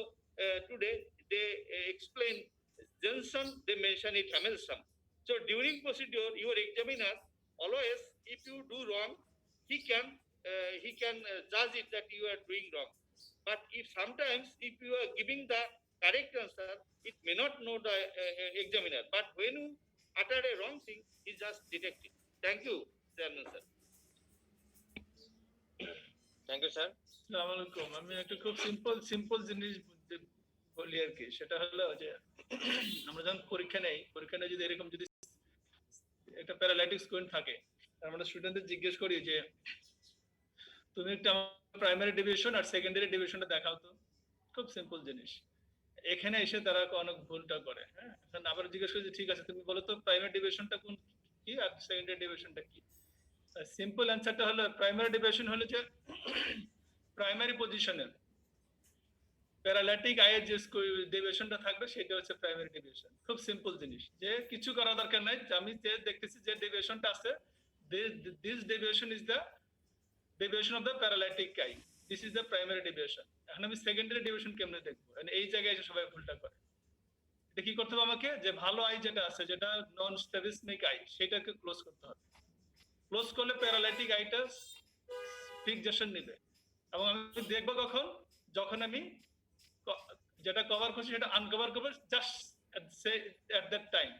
today they explain Johnson, they mention it Hamilton. So during procedure, your examiner always, if you do wrong, he can judge it that you are doing wrong. But if sometimes if you are giving the correct answer, it may not know the examiner. But when you utter a wrong thing, he just detect it. Thank you, Chairman sir. Thank you, sir. আসসালামু আলাইকুম। আমি একটা খুব simple জিনিস বলি আর কি, সেটা হলো যে আমরা যখন পরীক্ষা নেই যদি এরকম যদি একটা প্যারালাইটিক স্কুইন থাকে, আমরা স্টুডেন্টদের জিজ্ঞেস করি যে তুমি একটা প্রাইমারি ডিভিশন আর সেকেন্ডারি ডিভিশনটা দেখাও তো। খুব সিম্পল জিনিস। এখানে এসে তারা অনেক ভুলটা করে। হ্যাঁ, এখন আবার জিজ্ঞেস করি যে ঠিক আছে তুমি বলো তো প্রাইমারি ডিভিশনটা কোন কি আর সেকেন্ডারি ডিভিশনটা কি। সিম্পল অ্যান্সারটা হলো প্রাইমারি ডিভিশন হলো যে প্রাইমারি পজিশনের প্যারালাইটিক আইয়ের যে ডেভিয়েশনটা থাকবে সেটা হচ্ছে প্রাইমারি ডেভিয়েশন। খুব সিম্পল জিনিস, যে কিছু করার দরকার নাই। আমি যে দেখতেছি যে ডেভিয়েশনটা আছে, this deviation is the deviation of the paralytic I, this is the primary deviation. এখন আমি সেকেন্ডারি ডেভিয়েশন কেমনে দেখবো? এই জায়গায় এসে সবাই ভুলটা করে। এটা কি করতে হবে আমাকে? যে ভালো আই যেটা আছে, যেটা নন স্ট্রাবিসমিক আই, সেটাকে ক্লোজ করতে হবে। ক্লোজ করলে প্যারালাইটিক আইটা ফিক্সেশন নেবে, এবং আমি দেখবো কখন? যখন আমি যেটা কভার করছি সেটা আনকভার করবো জাস্ট এট দ্যাট টাইম।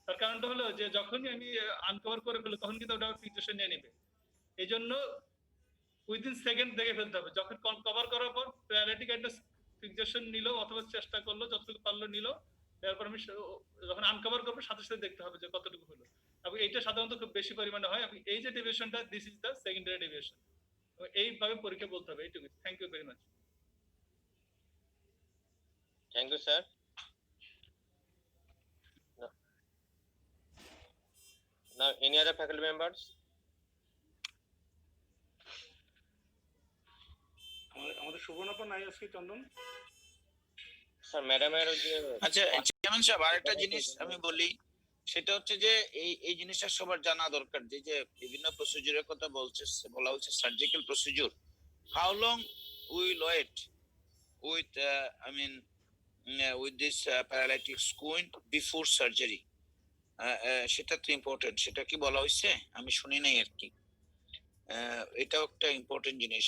তার কারণটা হলো যে যখনই আমি আনকভার করে ফেলবো তখন কিন্তু ওটা ফিক্সেশন নিয়ে নেবে। এই জন্য উইদিন সেকেন্ড দেখে ফেলতে হবে। যখন কভার করার পর প্যারালাইটিক আইটা ফিক্সেশন নিল অথবা চেষ্টা করলো, যতটুকু পারলো নিল, তারপর আমি যখন আনকভার করবো সাথে সাথে দেখতে হবে যে কতটুকু হলো। এবং এইটা সাধারণত খুব বেশি পরিমাণে হয়। এই যে ডেভিয়েশনটা, this is the secondary deviation. এইভাবে পরীক্ষা বলতে হবে। এইটুকু। Thank you very much. Thank you, sir. Now, any other faculty members? আমাদের সুবর্ণপা নাই আজকে চন্দন স্যার। ম্যাডামের আচ্ছা চেয়ারম্যান সাহেব, আরেকটা জিনিস আমি বলি, সেটা হচ্ছে যে এই জিনিসটা সবার জানা দরকার যে বিভিন্ন প্রসিডিউরের কথা বলা হচ্ছে surgical procedure. How long will wait with with this paralytic squint before surgery? সেটা তো ইম্পর্টেন্ট। সেটা কি বলা হয়েছে? আমি শুনি নাই আর কি। এটাও একটা ইম্পর্টেন্ট জিনিস।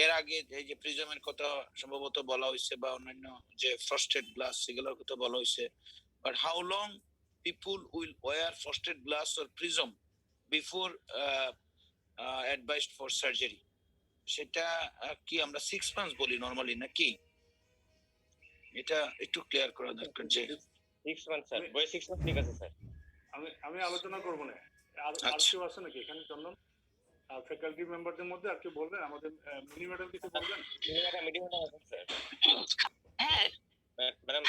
এর আগে এই যে প্রিজমের কথা সম্ভবত বলা হয়েছে, বা অন্যান্য যে ফ্রস্টেড গ্লাস সেগুলোর কথা বলা হয়েছে। But how long people will wear frosted glass or prism before advised for surgery? সেটা কি আমরা 6 মান্থস বলি নরমালি নাকি? এটা একটু ক্লিয়ার করা দরকার। যে 6 মান্থস স্যার, বই 6 মান্থস ঠিক আছে স্যার। আমি আলোচনা করব না। আর কেউ আছে নাকি এখানে চন্দন? আর ফ্যাকাল্টি মেম্বারদের মধ্যে আর কেউ বলবেন? আমাদের মিনি ম্যাডাম কিছু বলবেন? মিটিং আছে স্যার। হ্যাঁ ম্যাডাম,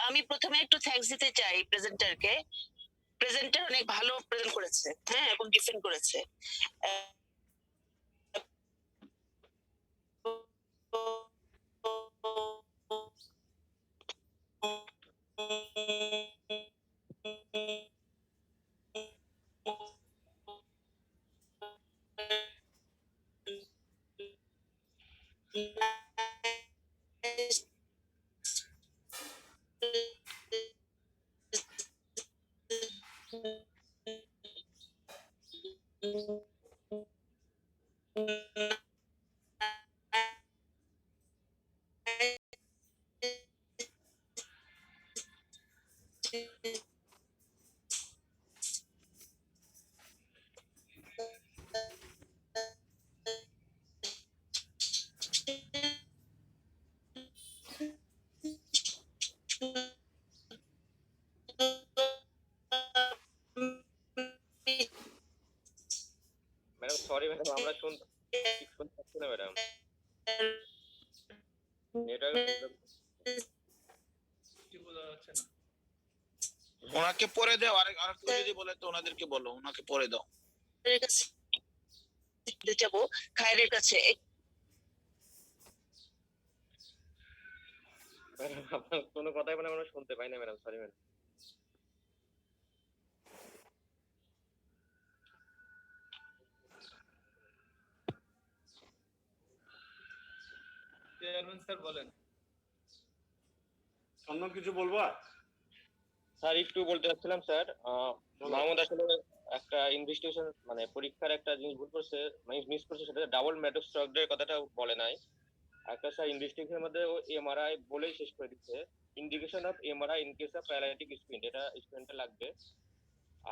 আমি প্রথমে একটু থ্যাঙ্কস দিতে চাই প্রেজেন্টারকে। প্রেজেন্টার অনেক ভালো প্রেজেন্ট করেছে, হ্যাঁ, এবং ডিফেন্ড করেছে। আমরা শুনতে পাচ্ছি না ম্যাডাম, নেটওয়ার্ক কি বোঝা যাচ্ছে না। ওনাকে পরে দাও, আরেকটু যদি বলে তো ওনাদেরকে বলো, ওনাকে পরে দাও। যাবো খায়রের কাছে। আপনার কোনো কথাই মানে আমরা শুনতে পাই না madam, sorry madam. Chairman sir বলেন। অন্য কিছু বলবা? স্যার একটু বলতে চাচ্ছিলাম স্যার, মাহমুদ আসলে একটা ইনভেস্টিগেশন মানে পরীক্ষার একটা জিনিস ভুল করছে, মানে মিস করছে, সেটা ডাবল মেডোস্ট্রাকডের কথাটা বলে নাই। একটা স্যার ইনভেস্টিগেশনের মধ্যে ও এমআরআই বলেই শেষ করে দিচ্ছে, indication of MRI in case of paralytic squint, এটা স্টুডেন্টে লাগবে।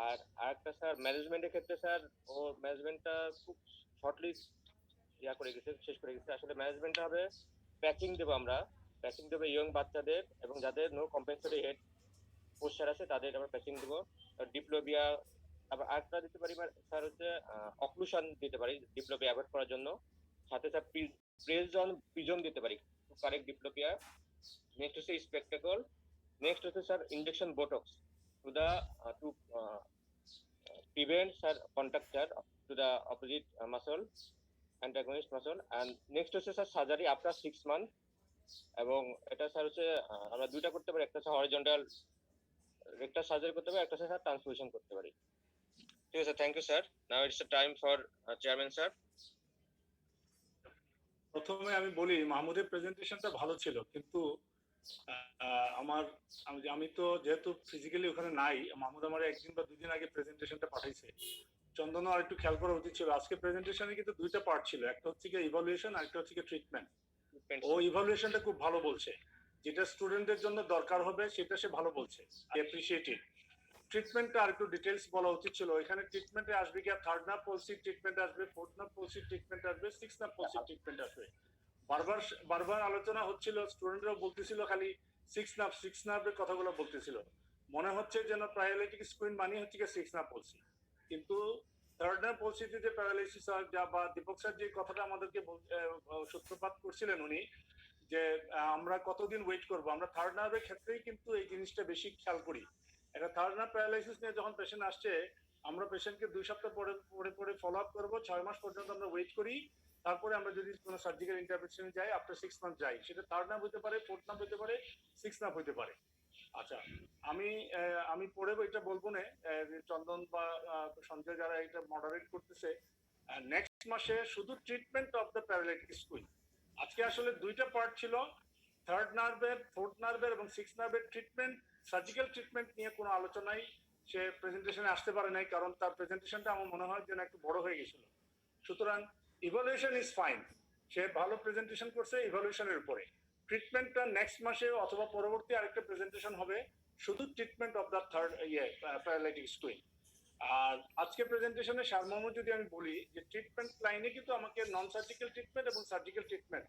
আর আরেকটা স্যার ম্যানেজমেন্টের ক্ষেত্রে স্যার ও ম্যানেজমেন্টটা খুব শর্টলি করে গেছে, শেষ করে গেছে। আসলে ম্যানেজমেন্টটা হবে প্যাচিং দেবো আমরা, প্যাচিং দেবো ইয়ং বাচ্চাদের এবং যাদের নো কম্পেনসেটরি হেড পোস্টার আছে তাদের আমরা প্যাচিং দেবো। ডিপ্লোবিয়া আবার আরেকটা দিতে পারি স্যার হচ্ছে অক্লুশন দিতে পারি ডিপ্লোবিয়া অ্যাভয়েড করার জন্য, সাথে স্যার প্রিজম দিতে পারি কারেক্ট ডিপ্লোবিয়া। নেক্সট হচ্ছে স্পেকটাকল, নেক্সট হচ্ছে sir injection botox to the to prevent sir contact sir to the opposite muscle, antagonist muscle, and next হচ্ছে স্যার সার্জারি আফটার 6 মান্থ। এবং এটা স্যার হচ্ছে আমরা দুইটা করতে পারি, একটা স্যার হরিজন্টাল রেক্টাল সার্জারি করতে পারি, একটা স্যার ট্রান্সপোজিশন করতে পারি। ঠিক আছে, thank you sir. Now it's a time for chairman sir. প্রথমে আমি বলি মাহমুদের প্রেজেন্টেশনটা ভালো ছিল, কিন্তু আমি তো যেহেতু ফিজিক্যালি ওখানে নাই, মাহমুদ আমার একদিন বা দুদিন আগে প্রেজেন্টেশনটা পাঠাইছে। চন্দন আর একটু খেয়াল করা উচিত ছিল, আজকে প্রেজেন্টেশনে কিন্তু দুইটা পার্ট ছিল, একটা হচ্ছে কি ইভালুয়েশন আর একটা হচ্ছে কি ট্রিটমেন্ট। ও ইভালুয়েশনটা খুব ভালো বলছে, যেটা স্টুডেন্টদের জন্য দরকার হবে সেটা সে ভালো বলছে, আই অ্যাপ্রিশিয়েট ইট। ট্রিটমেন্টটা আর একটু ডিটেইলস বলা উচিত ছিল। এখানে ট্রিটমেন্টে আসবে কি থার্ড নার্ভ পলসি ট্রিটমেন্ট আসবে, ফোর্থ নার্ভ পলসি ট্রিটমেন্ট আসবে, সিক্স নার্ভ পলসি ট্রিটমেন্ট আসবে। বারবার আলোচনা হচ্ছিল, স্টুডেন্টরাও বলতেছিল খালি সিক্স নার্ভের কথাগুলো বলতেছিল, মনে হচ্ছে যেন প্যারালাইটিক স্কুইন মানে হচ্ছে কি সিক্স নার্ভ পলসি, কিন্তু থার্ড নার্ভ পলসিতে যে প্যারালাইসিস হয় বা দীপক স্যার যে কথাটা আমাদেরকে সূত্রপাত করছিলেন উনি, যে আমরা কতদিন ওয়েট করব, আমরা থার্ড নার্ভের ক্ষেত্রেই কিন্তু এই জিনিসটা বেশি খেয়াল করি। একটা থার্ড নার্ভ প্যারালাইসিস নিয়ে যখন পেশেন্ট আসছে, আমরা পেশেন্টকে 2 সপ্তাহ পরে ফলো আপ করবো, 6 মাস পর্যন্ত আমরা ওয়েট করি, তারপরে আমরা যদি কোনো সার্জিক্যাল ইন্টারভেনশনে যাই আফটার 6 মান্থ যাই, সেটা থার্ড নার্ভ হতে পারে, ফোর্থ নার্ভ হতে পারে, সিক্স নার্ভ হতে পারে। আচ্ছা, আমি পরে এটা বলবো না, চন্দন বা সঞ্জয় যারা এটা মডারেট করতেছে, নেক্সট মাসে শুধু ট্রিটমেন্ট অফ দ্য প্যারালাইটিক স্কুইন। আজকে আসলে দুইটা পার্ট ছিল, থার্ড নার্ভের, ফোর্থ নার্ভের এবং সিক্স নার্ভের ট্রিটমেন্ট, সার্জিক্যাল ট্রিটমেন্ট নিয়ে কোনো আলোচনাই সে প্রেজেন্টেশনে আসতে পারে নাই, কারণ তার প্রেজেন্টেশনটা আমার মনে হয় যেন একটু বড় হয়ে গেছিল। সুতরাং ইভালুয়েশন ইজ ফাইন, সে ভালো প্রেজেন্টেশন করছে ইভালুয়েশনের উপরে। ট্রিটমেন্টটা নেক্সট মাসে অথবা পরবর্তী আরেকটা প্রেজেন্টেশন হবে শুধু treatment of the third paralytic squint. আর আজকে প্রেজেন্টেশনের সারমর্ম যদি আমি বলি, যে ট্রিটমেন্ট লাইনে কিন্তু আমাকে নন সার্জিক্যাল ট্রিটমেন্ট এবং surgical treatment,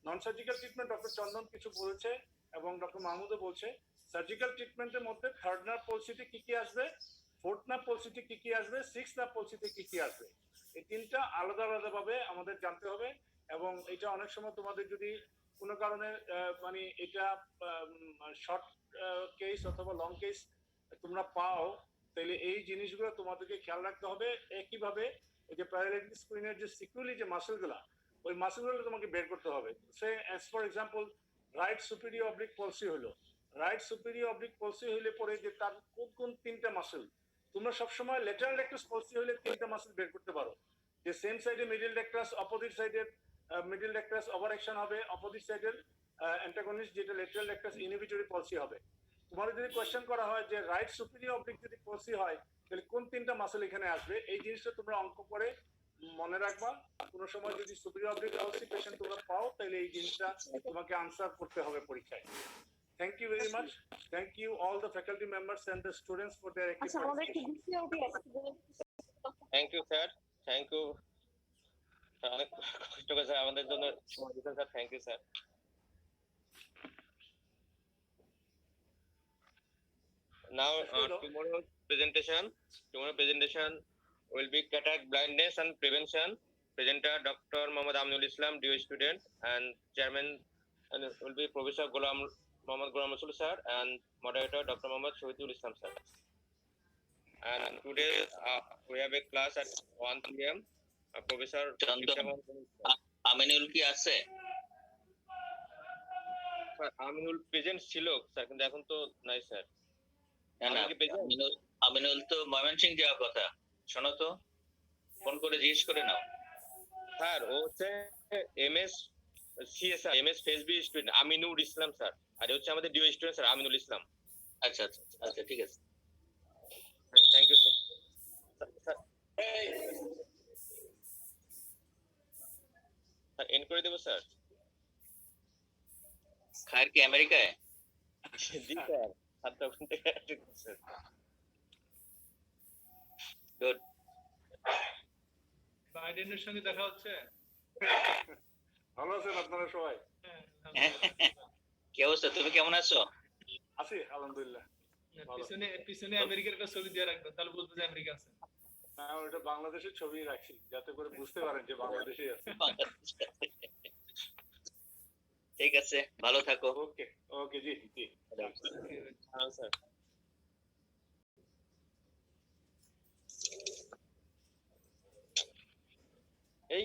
non surgical treatment doctor Chandan কিছু বলেছে এবং ডক্টর মাহমুদও বলছে। সার্জিক্যাল ট্রিটমেন্টের মধ্যে থার্ড নার্ভ পলসিতে কি কি আসবে, ফোর্থ নার্ভ পলসিতে কি কি আসবে, সিক্স নার্ভ পলসিতে কি কি আসবে, এই তিনটা আলাদা আলাদা ভাবে আমাদের জানতে হবে। এবং এটা অনেক সময় তোমাদের যদি কোনো কারণে মানে এটা শর্ট কেস অথবা লং কেস তোমরা পাও, তাহলে এই জিনিসগুলো তোমাদেরকে খেয়াল রাখতে হবে। একইভাবে এই যে প্যারালাইটিক স্কুইনের যে সিকুয়েলি যে মাসেলগুলা, ওই মাসেলগুলো তোমাকে বের করতে হবে। সে as for example right superior oblique palsy হলো, রাইট সুপিরিয়র অবলিক পলসি হইলে পরে যে তার কোন কোন তিনটা মাসেল, তোমরা সবসময় ল্যাটারাল রেক্টাস পলসি হলে তিনটা মাসেল বের করতে পারো, যে সেম সাইডে মিডল রেক্টাস, অপোজিট সাইডের মিডল রেক্টাস ওভার অ্যাকশন হবে, অপোজিট সাইডের অ্যান্টাগনিস্ট যেটা ল্যাটারাল রেক্টাস ইনহিবিটরি পলসি হবে। তোমার যদি কোয়েশ্চেন করা হয় যে রাইট সুপিরিয়র অবলিক যদি পলসি হয় তাহলে কোন তিনটা মাসেল এখানে আসবে, এই জিনিসটা তোমরা অঙ্ক করে মনে রাখবা। কোনো সময় যদি সুপিরিয়র অবলিক পলসি পেশেন্ট তোমরা পাও তাহলে এই জিনিসটা তোমাকে আনসার করতে হবে পরীক্ষায়। Thank you very much. Thank you all the faculty members and the students for their active participation. Thank you sir, thank you, অনেক কষ্ট করে আমাদের জন্য সময় দিয়েছেন sir, thank you sir. Now tomorrow presentation will be cataract blindness and prevention. presenter Dr. Muhammad Aminul Islam, DO student, and chairman will be Professor Muhammad Ghulam Rasul sir, and moderator Dr. Muhammad Shahidul Islam sir. And today we have a class at 1 p.m. Professor Aminul কি আছে? Sir Aminul present ছিল sir, কিন্তু এখন তো নাই sir. না না, আমিনুল তো ময়মনসিংহ যাওয়ার কথা, শোনো তো, ফোন করে জিজ্ঞেস করে নাও। স্যার ও হচ্ছে এমএস সিএসআর এমএস ফেসবি স্টুডেন্ট আমিনুল ইসলাম স্যার, আর হচ্ছে আমাদের ডিও স্টুডেন্ট স্যার আমিনুল ইসলাম। আচ্ছা আচ্ছা আচ্ছা, ঠিক আছে, thank you sir. Sir end করে দেবো স্যার? খায়ের কি আমেরিকায়? জি স্যার, 7টা ওখান থেকে স্যার। গুড। বাইডেনের সঙ্গে দেখা হচ্ছে? ভালো আছেন আপনারা সবাই? কি অবস্থা, তুমি কেমন আছো? আছি আলহামদুলিল্লাহ। পিছনে পিছনে আমেরিকার একটা ছবি দিয়ে রাখবেন, তাহলে বুঝবো যে আমেরিকা আছে। হ্যাঁ, ওটা বাংলাদেশের ছবি রাখছি যাতে করে বুঝতে পারেন যে বাংলাদেশেই আছে। ঠিক আছে, ভালো থাকো। ওকে ওকে, জি জি হ্যাঁ স্যার। এই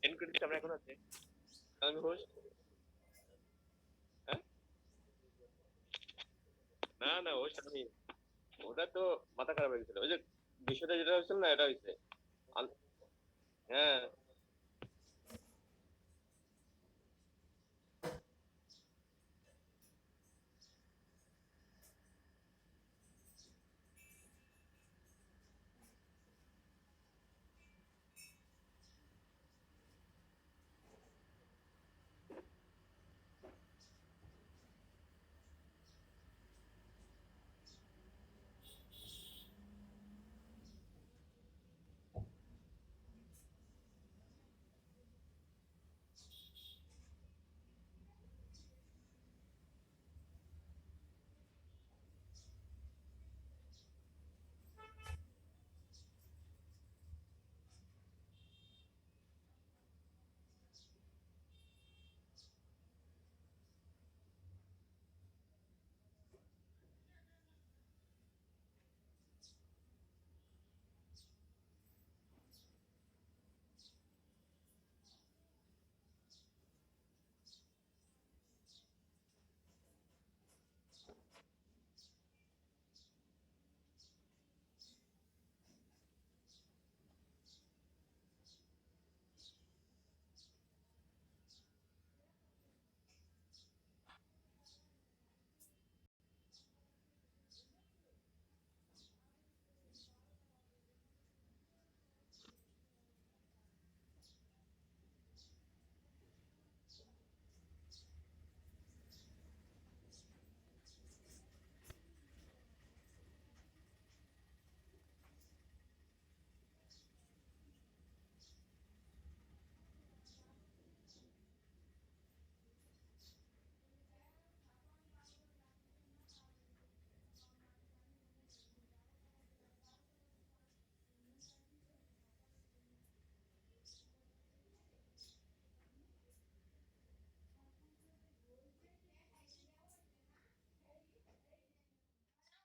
এনক্রিপ্ট আমরা এখন আছে আমি হোস্ট। হ্যাঁ না না হোস্ট আমি, ওটা তো মাথা খারাপ হয়ে গেছিল। ওই যে বিষয়টা যেটা হয়েছিল না, এটা হয়েছে হ্যাঁ